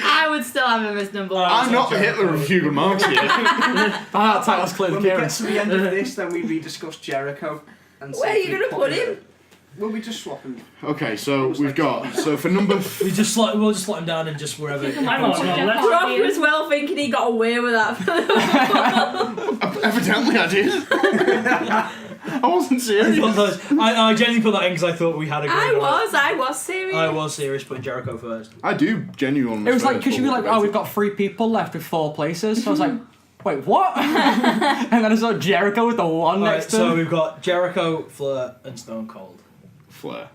I would still have him as number 1. I'm not the Hitler of Hugo Marx here. That title's clear When the we get clearance. to the end of this, then we rediscuss Jericho. And see Where are if you we gonna put him? Will we just swap him? Okay, so we've got for number. We'll just slot him down and just wherever. Hang on, let's Brock was well thinking he got away with that. Evidently, I did. I wasn't serious. I genuinely put that in because I thought we had a good I was serious. I was serious, putting Jericho first. I do genuinely. It was like, because you'd be like, oh, we've got 3 people left with 4 places. So I was like, wait, what? And then I saw Jericho with the 1 Alright, next to so him. we've got Jericho, Flair, and Stone Cold. Flair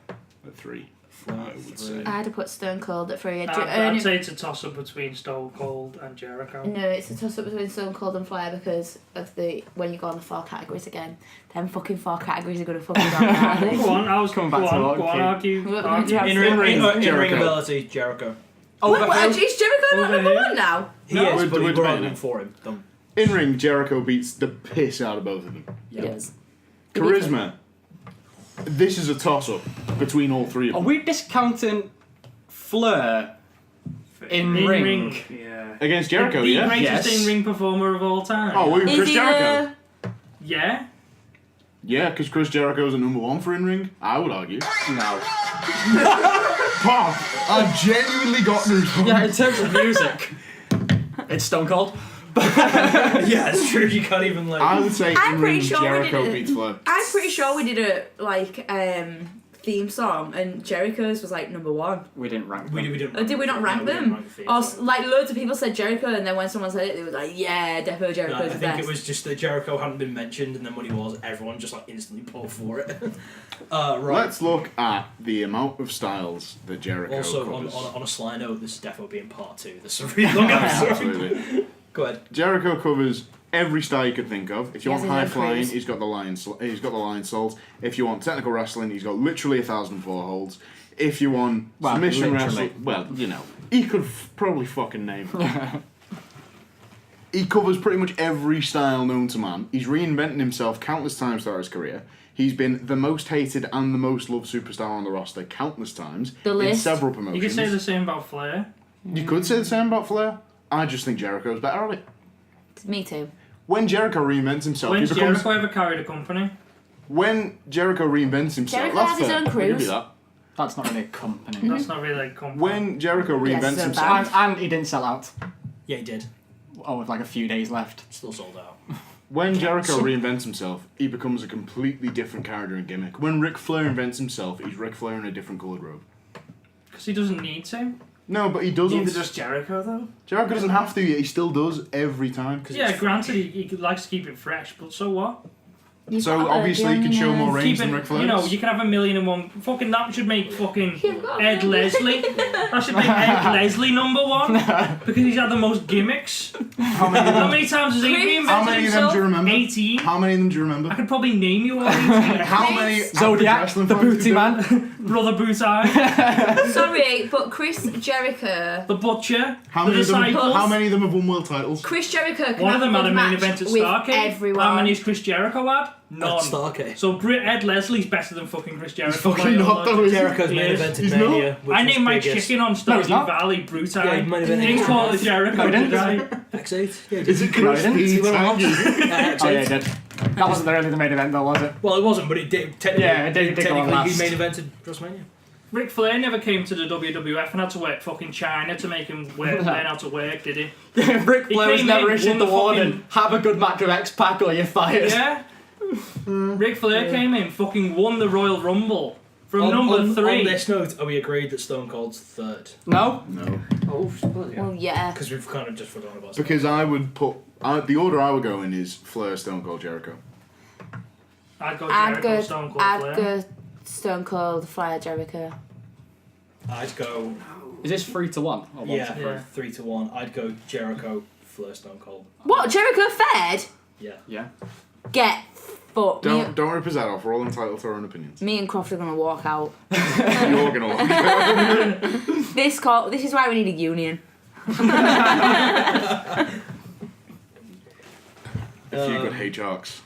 at 3. Flair I at would 3. say. I had to put Stone Cold at 3. I'd say it's a toss-up between Stone Cold and Jericho. No, it's a toss up between Stone Cold and Flair because of when you go on the 4 categories again. Them fucking 4 categories are gonna fucking go aren't they? Go on, I was Coming back to what, argue. We're argue. going to have In-ring Jericho. ability, Jericho. What, is Jericho not Over number here. 1 now? He No, is, we're but he debating brought it. him for him. Done. In ring, Jericho beats the piss out of both of them. He does. Charisma. This is a toss up between all 3 of Are them. we discounting Flair in ring? Yeah. Against Jericho, The yeah? greatest Yes. in-ring performer of all time. Oh, we're Is Chris he Jericho. Yeah? Yeah, because Chris Jericho's a number 1 for in ring. I would argue. No. Pop, I've genuinely got news. Yeah, in terms of music, it's Stone Cold. Yeah, it's true. You can't even like. I would say I'm in pretty ring sure we Jericho did it. beats Flair. I'm pretty sure we did a theme song, and Jericho's was like number 1. We didn't rank them. We didn't. Oh, did we not rank No, we didn't them? rank the theme Or song. like loads of people said Jericho, and then when someone said it, they were like, "Yeah, Defo No, Jericho's I the think best." it was just that Jericho hadn't been mentioned, and then when he was, everyone just like instantly pulled for it. Right. Let's look at the amount of styles that Jericho Also, covers. on a sly note, this is defo being part 2. This is a really long episode. Absolutely. Go ahead. Jericho covers every style you could think of. If you He want has high his own flying, cruise. he's got the lion salt. If you want technical wrestling, he's got literally 1,004 holds. If you want submission literally. wrestling, well, you know, he could probably fucking name. He covers pretty much every style known to man. He's reinvented himself countless times throughout his career. He's been the most hated and the most loved superstar on the roster countless times The in list. several You promotions. could say the same about Flair. You could say the same about Flair. I just think Jericho's better at it. Me too. When Jericho reinvents himself, When's he becomes. Jericho ever carried a company? When Jericho reinvents himself, Jericho that's has his fair. own I'll give you cruise. that. That's not really a company. That's not really like company. When Jericho Yes, reinvents so himself, And he didn't sell out. Yeah, he did. Oh, with like a few days left. Still sold out. when Jericho reinvents himself, he becomes a completely different character and gimmick. When Ric Flair invents himself, he's Ric Flair in a different coloured robe. Because he doesn't need to. No, but he doesn't. Neither does Jericho though. Jericho doesn't have to, yet he still does every time. Yeah, granted, he likes to keep it fresh, but so what? You've So got a obviously you can virgin, show more range Keep than it, Ric Flair. you know, you can have 1,000,001. Fucking that should make fucking You've got a Ed virgin. Leslie. That should make Ed Leslie number 1 because he's had the most gimmicks. How many? How many times has he reinvented How many of them himself? do you remember? 18. How many of them do you remember? I could probably name you all 18. How many? Zodiac, wrestling the fans booty do? man. Brother Bootai, Sorry, but Chris Jericho. the Butcher, How the many of them? Disciples. How many of them have won world titles? Chris Jericho can One have of them a had good a main match event at with Starrcade. everyone. How many's Chris Jericho had? None. At Starrcade. So Ed Leslie's better than fucking Chris Jericho. fucking by a not, lot. though, is he? Jericho's He main is. event He's in not. Mania. Which I was named my biggest. chicken on No, Stardew he's not. Valley Brutai. Yeah, he might have been Didn't in call it Jericho, No, he didn't. did I? X8. Yeah, Is it No, Chris he didn't. He went on P. X8. Oh, yeah, he did. That wasn't really the main event, though, was it? Well, it wasn't, but it did technically. Yeah, it did go on technically, last. he main evented WrestleMania. Ric Flair never came to the WWF and had to work fucking China to make him learn how to work, did he? Ric Flair was came never in, issued won the the warning. Have a good match with X-Pac or you're fired. Yeah? Ric Flair came in, fucking won the Royal Rumble from number on 3. On this note, are we agreed that Stone Cold's third? No? No. Oh, bloody hell. Well, yeah. Because we've kind of just forgotten about Stone Because I would put the order I would go in is Flair, Stone Cold, Jericho. I'd go I'd Jericho, go. Stone Cold I'd Flair. go Stone Cold, Flair, Jericho. I'd go. Is this 3-1? Or 1-3? Yeah. 3-1. I'd go Jericho, Flair, Stone Cold. What? Jericho fed? Yeah. Yeah. Get fucked. Don't rip us that off. We're all entitled to our own opinions. Me and Croft are gonna walk out. You're gonna walk. This is why we need a union. A few good H-arcs.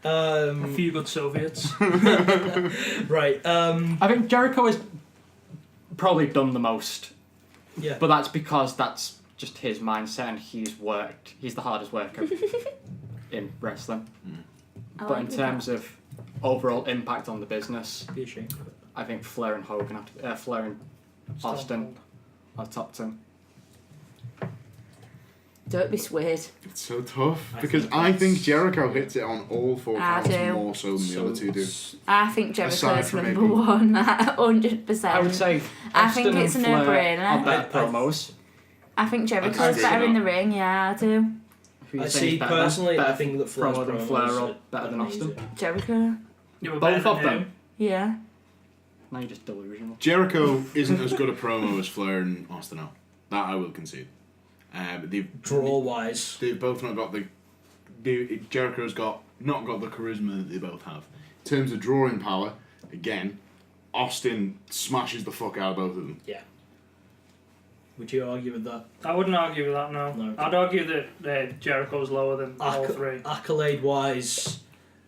A few good Soviets. Right. I think Jericho has probably done the most. Yeah. But that's because that's just his mindset and he's worked. He's the hardest worker in wrestling. But in terms of overall impact on the business, Be ashamed. I think Flair and Hogan have to, Flair and Austin are top 2. Don't be swayed. It's so tough because I think Jericho hits it on all 4 I counts do. more so than the other two do. I think Aside Jericho's from number maybe- 1, 100%. I would say I Austin think it's and a Flair no-brainer. are better I- promos. I think Jericho's I'd say better in no. the ring, yeah, I do. Who you I think see is better? personally. Better I think that Flair's promo than promos Flair or are better than amazing. Austin. Jericho, You were Both better of than them. him. yeah. Now you're just delusional. Jericho isn't as good a promo as Flair and Austin are. That I will concede. But Draw wise. they've both not got Jericho's not got the charisma that they both have. In terms of drawing power, again, Austin smashes the fuck out of both of them. Yeah. Would you argue with that? I wouldn't argue with that, no. No. I'd argue that Jericho's lower than all 3. Accolade wise,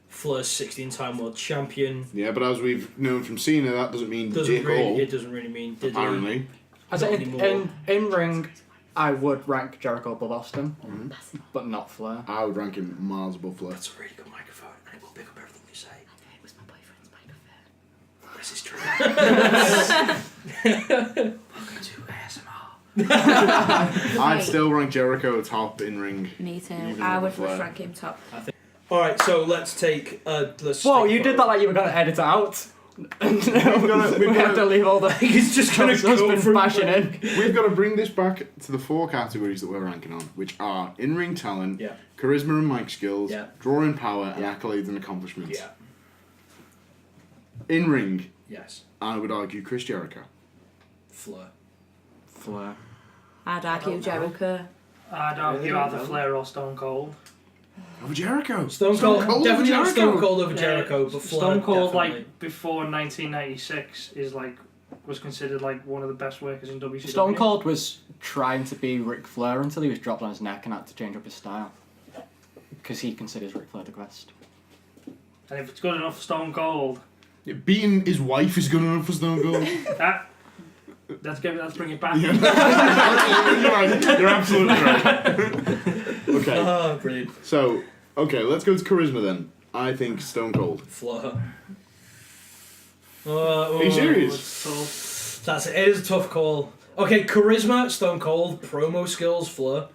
Flair's 16-time world champion. Yeah, but as we've known from Cena, that doesn't mean Doesn't dick really. all. It doesn't really mean. Did Apparently. I say Not anymore. in ring, I would rank Jericho above Austin, Mm-hmm. but not Flair. I would rank him miles above Flair. That's a really good microphone, and it will pick up everything you say. It was my boyfriend's microphone. This is true. Welcome to ASMR. I'd still rank Jericho top in ring. Me too. Even I over would Flair. rank him top. All right, so let's take. Let's. Whoa, take you did that like you were going to edit it out. We have to leave all the. He's just gonna go husband through bashing in. We've got to bring this back to the 4 categories that we're ranking on, which are in-ring talent, Yeah. charisma and mic skills, Yeah. drawing power, and Yeah. accolades and accomplishments. Yeah. In-ring, Yes. I would argue Chris Jericho. Flair. Flair. I'd argue Jericho. I'd argue either Flair or Stone Cold. Over Jericho. Stone Cold. over Definitely not Jericho. Stone Cold over Yeah, Jericho, but Flair Stone Cold, definitely. like before 1996, is like was considered like one of the best workers in WCW. Stone Cold was trying to be Ric Flair until he was dropped on his neck and had to change up his style. Because he considers Ric Flair the best. And if it's good enough for Stone Cold, Yeah, beating his wife is good enough for Stone Cold. let's bring it back. You're right. You're absolutely right. Okay. Oh, brilliant. So, okay, let's go to charisma then. I think Stone Cold. Flair. Are you serious? So, That's it. It is a tough call. Okay, charisma, Stone Cold. Promo skills, Flair.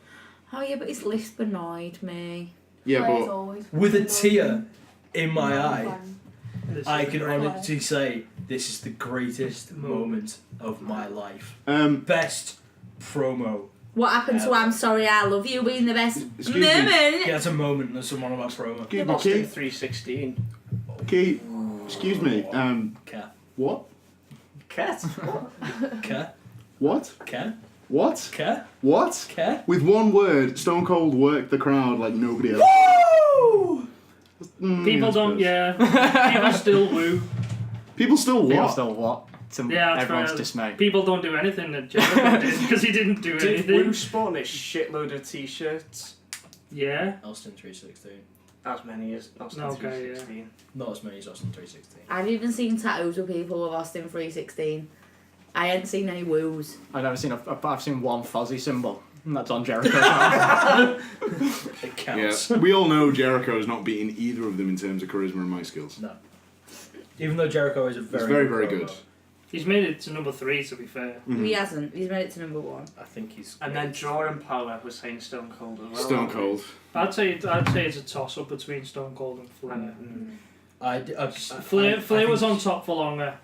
Oh yeah, but his lisp annoyed me. Yeah, Flair's but always With a tear in my eye, fun. I can honestly say this is the greatest moment of my life. Best promo. What happened to I'm sorry, I love you being the best Excuse me. moment? Yeah, it's a moment. There's someone on my promo. excuse me, Boston Keith. 316. Keith, excuse me. Cat. What? Cat. Cat. What? Cat. What? Cat. What? Cat. With one word, Stone Cold worked the crowd like nobody else. Woo! people don't. Yeah, people still woo. People still People what? still what? To Yeah, that's everyone's right. dismay. People don't do anything that Jericho did because he didn't do Did anything. Woo spawn a shitload of t-shirts? Yeah. Austin 316. As many as Austin Okay, 316. Not as many as Austin 316. I've even seen tattoos of people with Austin 316. I hadn't seen any woos. I've seen one fuzzy symbol. And that's on Jericho. Now. It counts. Yeah, we all know Jericho is not beating either of them in terms of charisma and mic skills. No. Even though Jericho is a very, It's very, very good. promo, He's made it to number 3, to be fair. Mhm. He hasn't. He's made it to number 1. I think he's. And then drawing power was saying Stone Cold as well. Stone Cold. I'd say it's a toss up between Stone Cold and Flair. Flair was on top for longer,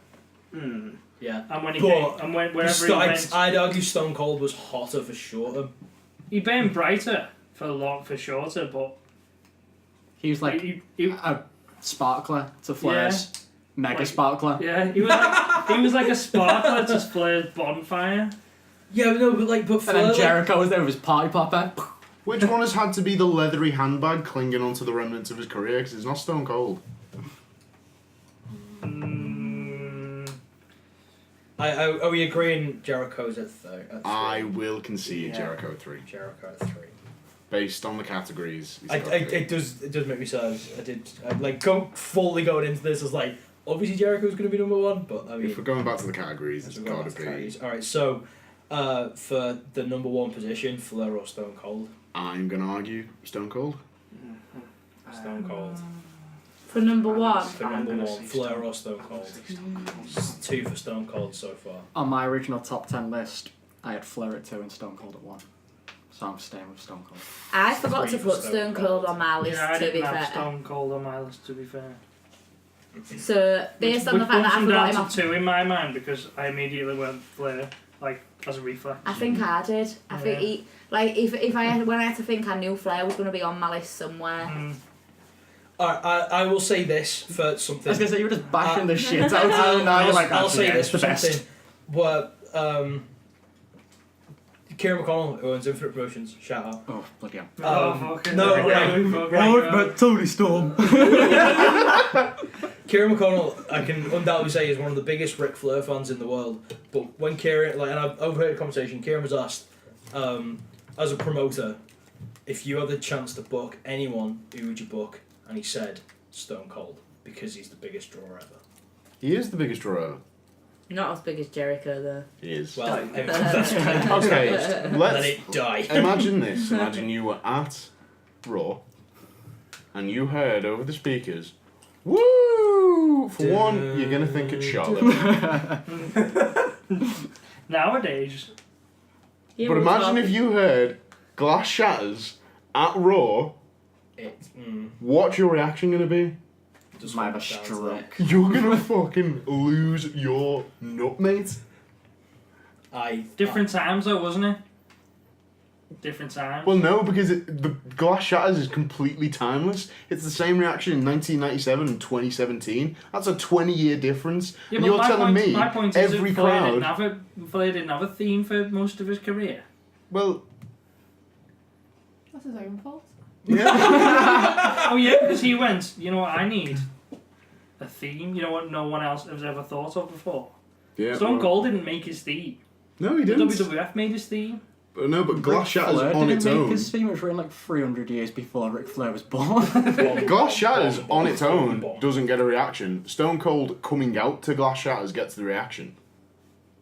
Yeah. and when he But came, and wherever he went, I'd argue Stone Cold was hotter for shorter. he burned brighter for shorter, but He was like he, a sparkler to Flair's mega sparkler. yeah, he was like a sparkler to Flair's bonfire. Yeah, but And then Jericho was there with his party popper. Which one has had to be the leathery handbag clinging onto the remnants of his career? Because it's not Stone Cold. Are we agreeing Jericho's at 3? I will concede Yeah. Jericho 3. Jericho at 3. Based on the categories. he's got It does make me sad. Fully going into this, I was like, obviously Jericho's going to be number 1, but I mean. If we're going back to the categories, as it's we're going got to back to be. categories. Alright, so for the number 1 position, Flair or Stone Cold? I'm going to argue Stone Cold. Stone Cold. For number 1. For number 1, Flair or Stone Cold? 2 for Stone Cold so far. On my original top 10 list, I had Flair at 2 and Stone Cold at 1. So I'm staying with Stone Cold. I forgot to 3 for put Stone Cold on my list, Yeah, I to be didn't have fair. Stone Cold on my list, to be fair. So, based on the fact that I Which forgot bumps him him off. down to 2 in my mind because I immediately went Flair, like, as a reflex. I think I did. I think Yeah. he. Like, if I had, when I had to think, I knew Flair was going to be on my list somewhere. Alright, I will say this for something. I was going to say, you were just bashing the shit out of him. Now you're like, I'll say yeah, this it's for the something. best. Where, Kieran McConnell, who owns Infinite Promotions, shout out. Oh, bloody hell. Tony Storm. Kieran McConnell, I can undoubtedly say, is one of the biggest Ric Flair fans in the world. But when Kieran, and I've overheard a conversation, Kieran was asked, as a promoter, if you had the chance to book anyone, who would you book? And he said Stone Cold, because he's the biggest drawer ever. He is the biggest drawer ever. Not as big as Jericho, though. He is. Well, that's Okay, let let's it die. imagine this. Imagine you were at Raw and you heard over the speakers, "Woo!" For one, you're going to think it's Charlotte. Nowadays, Yeah, But we'll imagine talk- if you heard Glass Shatters at Raw, It, what's your reaction going to be? Just Might have a went down to there. stroke. You're gonna fucking lose your nut, mate. Different times though, wasn't it? Different times. Well, no, because the Glass Shatters is completely timeless. It's the same reaction in 1997 and 2017. That's a 20-year difference. Yeah, And but you're my telling point, me my point every is that crowd. Flair didn't have a theme for most of his career. Well, That's his own fault. yeah. Oh yeah, because he went, you know what, I need a theme, you know what no one else has ever thought of before. Yeah. Stone well, Cold didn't make his theme. No, he The didn't. WWF made his theme. No, but Glass Shatters Flair on didn't its make own. his theme was written like 300 years before Ric Flair was born. Glass Shatters on its own doesn't get a reaction. Stone Cold coming out to Glass Shatters gets the reaction.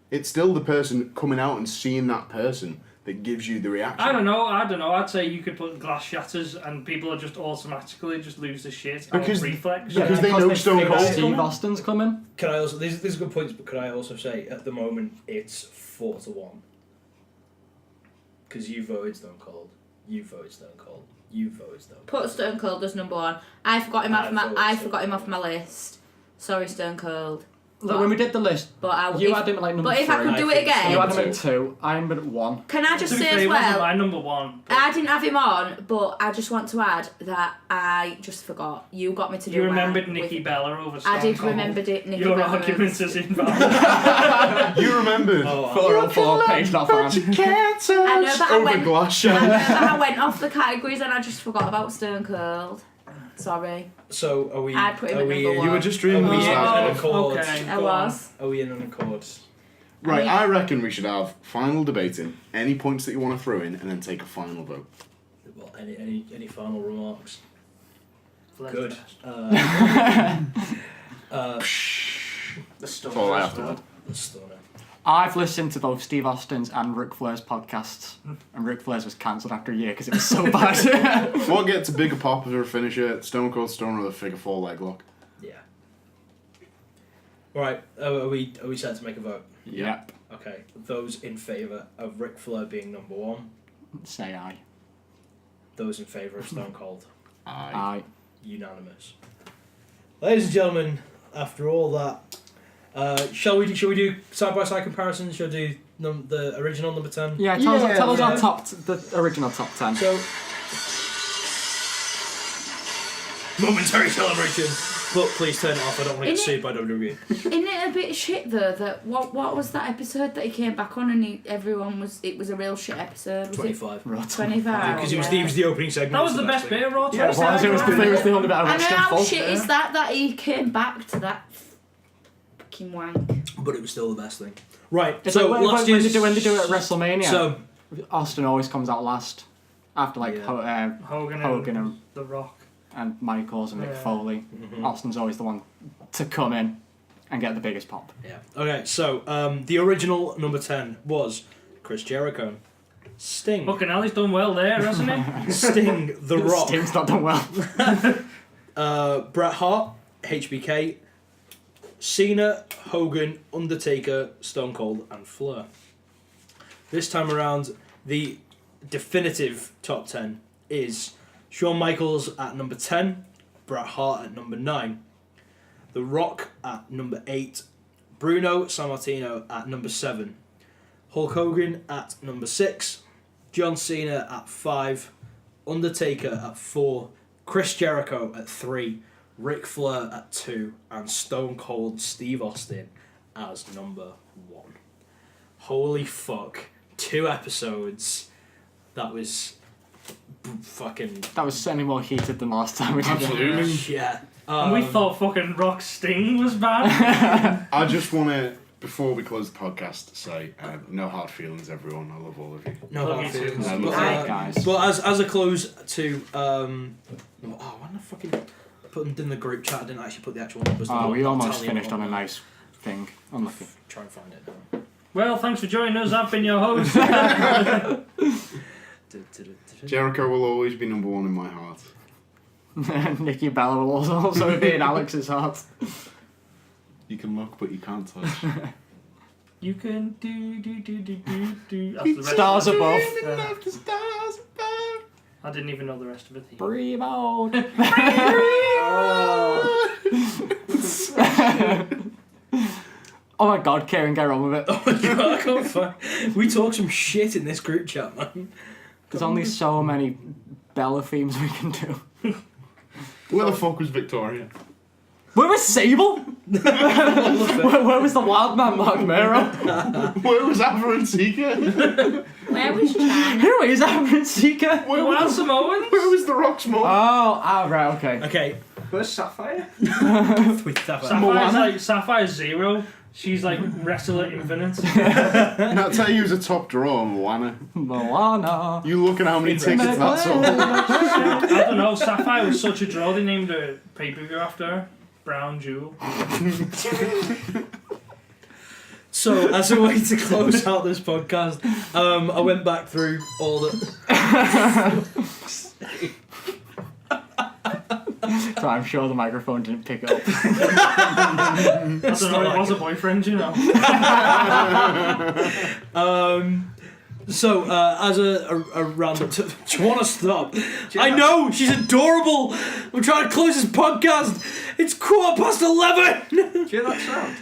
It's still the person coming out and seeing that person that gives you the reaction. I don't know. I'd say you could put Glass Shatters and people are just automatically just lose their shit out Because- of reflex. because they know Stone think Cold. Steve Austin's coming. Can I also? These are good points, but could I also say at the moment it's 4-1. Because you voted Stone Cold, you voted Stone Cold, you voted Stone Cold. Put Stone Cold as number 1. I forgot him off my. voted I Stone forgot him Cold. off my list. Sorry, Stone Cold. Look, when we did the list, But I. you if, had him at like number but if 3. I could do I it think so. You again, had him at 2. I'm at 1. can I just To be say fair, as he wasn't well? my number one. but I didn't have him on, but I just want to add that I just forgot. You got me to do You mine remembered with- Nikki Bella over Stone I did Cold. remember Nikki Your Bella. argument is invalid. You remembered. Oh, 404 page not found. Cancers I know that I over went- Glass I know Shatters. that I went off the categories and I just forgot about Stone Cold. Sorry. so are we? I'd put him are at we number in, one. You were just Are dreaming we of in that. an accord? okay. I Go on. was. Are we in an accord? Right, mean- I reckon we should have final debating, any points that you want to throw in, and then take a final vote. Well, any final remarks? Flair's Good. best. The stuff. That's all I have to add. The stunner. I've listened to both Steve Austin's and Ric Flair's podcasts, and Ric Flair's was cancelled after a year because it was so bad. What gets a bigger pop as a finisher? Stone Cold Stunner or the figure 4 leg lock? Yeah. Right. Are we set to make a vote? Yep. Okay. Those in favour of Ric Flair being number 1. Say aye. Those in favour of Stone Cold. Aye. Aye. Unanimous. Ladies and gentlemen, after all that, shall we do side by side comparisons? Shall we do the original number 10? Yeah, tell us yeah. our the original top 10. So, momentary celebration. But please turn it off. I don't want to get sued by WWE. Isn't it a bit shit though that what was that episode that he came back on and it was a real shit episode? Was 25. Right. 25. Because he was the opening segment. That was the best bit of Raw. Yeah, it was. It was the only bit I And watched in how full. shit is that he came back to that fucking wank? But it was still the best thing. Right. It's so like last when year's they do it at WrestleMania. So Austin always comes out last after like Yeah. Hogan and The Rock. and Michaels and Mick Yeah. Foley. Austin's always the one to come in and get the biggest pop. yeah. Okay. So the original number 10 was Chris Jericho, Sting, Fucking hell, he's done well there, hasn't he? Sting, The Rock, Sting's not done well. Bret Hart, HBK, Cena, Hogan, Undertaker, Stone Cold, and Flair. This time around, the definitive top 10 is Shawn Michaels at number 10, Bret Hart at number 9, The Rock at number 8, Bruno Sammartino at number 7, Hulk Hogan at number 6, John Cena at 5, Undertaker at 4, Chris Jericho at 3, Ric Flair at 2, and Stone Cold Steve Austin as number 1. Holy fuck. 2 episodes. That was fucking... That was certainly more heated than last time we did it. Absolutely. Yeah. And we thought fucking Rock Sting was bad. I just want to, before we close the podcast, say no hard feelings, everyone. I love all of you. No Love hard you too. feelings. I But, love you guys. but as a close to... when the fucking... I put them in the group chat, I didn't actually put the actual numbers. Oh, we I'll almost tell you finished what. on a nice thing. Unlucky. Try and find it now. Well, thanks for joining us. I've been your host. Jericho will always be number 1 in my heart. Nikki Bella will also be in Alex's heart. You can look, but you can't touch. You can do. That's the rest Stars of it. above. Yeah. the stars above. I didn't even know the rest of it. Breathe out. Oh my god, Kieran, get on with it. Oh my god, I can't find. We talk some shit in this group chat, man. There's only so many Bella themes we can do. Where the fuck was Victoria? Where was Sable? where was the wild man, Mark Mero? Where was Ava and Seeker? Where was China? Who is Aaron Seeker? Well, Samoans? Where was the Rock Smoke? Right, okay. Okay. Where's Sapphire? With that. Sapphire's like Sapphire's 0. She's like Wrestler Infinite. And I'll tell you who's a top draw, Moana. Moana. You look at how many tickets that sold. I don't know, Sapphire was such a draw, they named a pay-per-view after her. Brown Jewel. So, as a way to close out this podcast, I went back through all the. So I'm sure the microphone didn't pick up. I don't know, it was a boyfriend, you know. So, as a random. Do you want to stop? I know, she's adorable! I'm trying to close this podcast! It's 11:15! Do you hear that sound?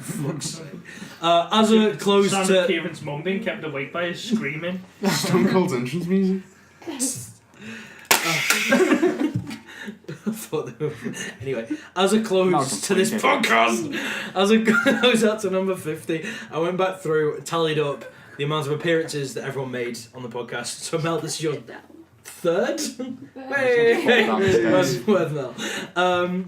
Fuck's sake. As a close Sound to. of Kieran's mum being kept awake by his screaming. Stone Cold's entrance music. I thought they were... Anyway, as a close to this podcast, as a close out to number 50, I went back through, tallied up the amount of appearances that everyone made on the podcast. So Mel, this is your third? Hey! Where's Mel?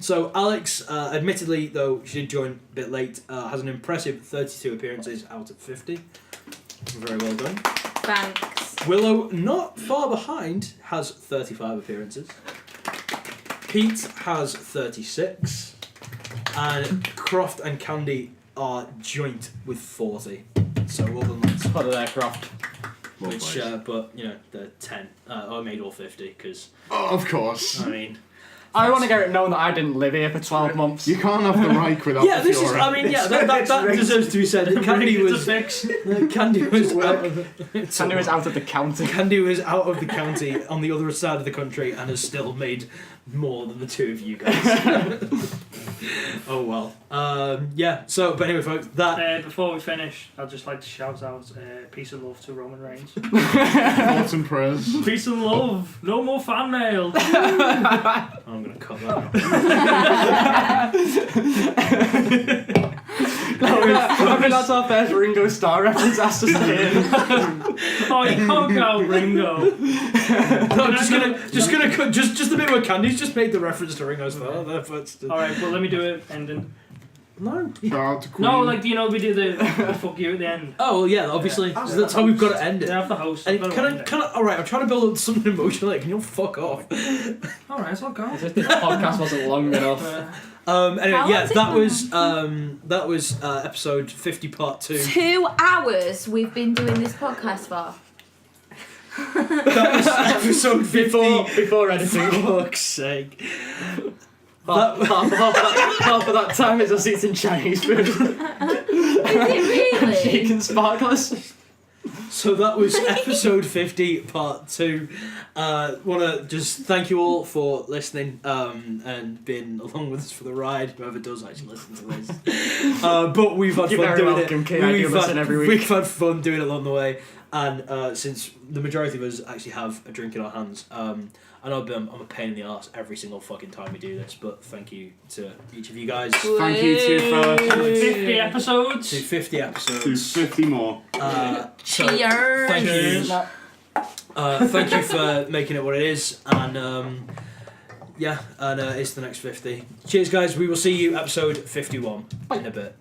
So Alex, admittedly, though she did join a bit late, has an impressive 32 appearances out of 50. Very well done. Thanks. Willow, not far behind, has 35 appearances. Pete has 36. And Croft and Candy are joint with 40. So well done, lads. What an aircraft. Which, but, you know, they're 10. I made all 50, because, Oh, of course. I mean... I want to get it known that I didn't live here for 12 months. You can't have the Reich without Yeah, the this is, Fiora. I mean, yeah, that deserves to be said. Candy was... Candy was out of the... Sandy was out of the county. Candy was out of the county on the other side of the country and has still made more than the two of you guys. Oh well. Yeah, so, but anyway, folks, that... Before we finish, I'd just like to shout out peace and love to Roman Reigns. Thoughts and prayers. Peace and love! No more fan mail! I'm going to cut that out. I think that's our first Ringo Starr reference has to stay in. Oh, you can't go Ringo. No, I'm just gonna cut just the bit where Candy's just made the reference to Ringo Starr. Alright, well let me do it ending. No. Shout out to Queen. No, like, do you know we do the fuck you at the end? Oh well, yeah, obviously. Yeah. So that's how we've got to end They it. have the host. And can I? Alright, I'm trying to build up something emotional. Like, can you all fuck off? Alright, so I'll go. This podcast wasn't long enough. Anyway, How yeah, long's it that was episode 50, part 2. 2 hours we've been doing this podcast for. That was episode 50. Before editing. For fuck's sake. Half of that time is us eating Chinese food. Is it really? Shaking sparklers. So that was episode 50, part 2. Want to just thank you all for listening and being along with us for the ride, whoever does actually listen to this. But we've had You're fun very doing welcome, it. Kate. I do listen every week. We've had fun doing it along the way. And since the majority of us actually have a drink in our hands, I know I'm a pain in the arse every single fucking time we do this, but thank you to each of you guys. Thank you too for 50 episodes. To 50 To episodes. 50 more. So Cheers. thank you. Cheers. Thank you for making it what it is, and it's the next 50. Cheers, guys. We will see you episode 51 in a bit.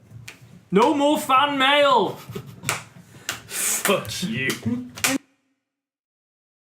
No more fan mail! Fuck you.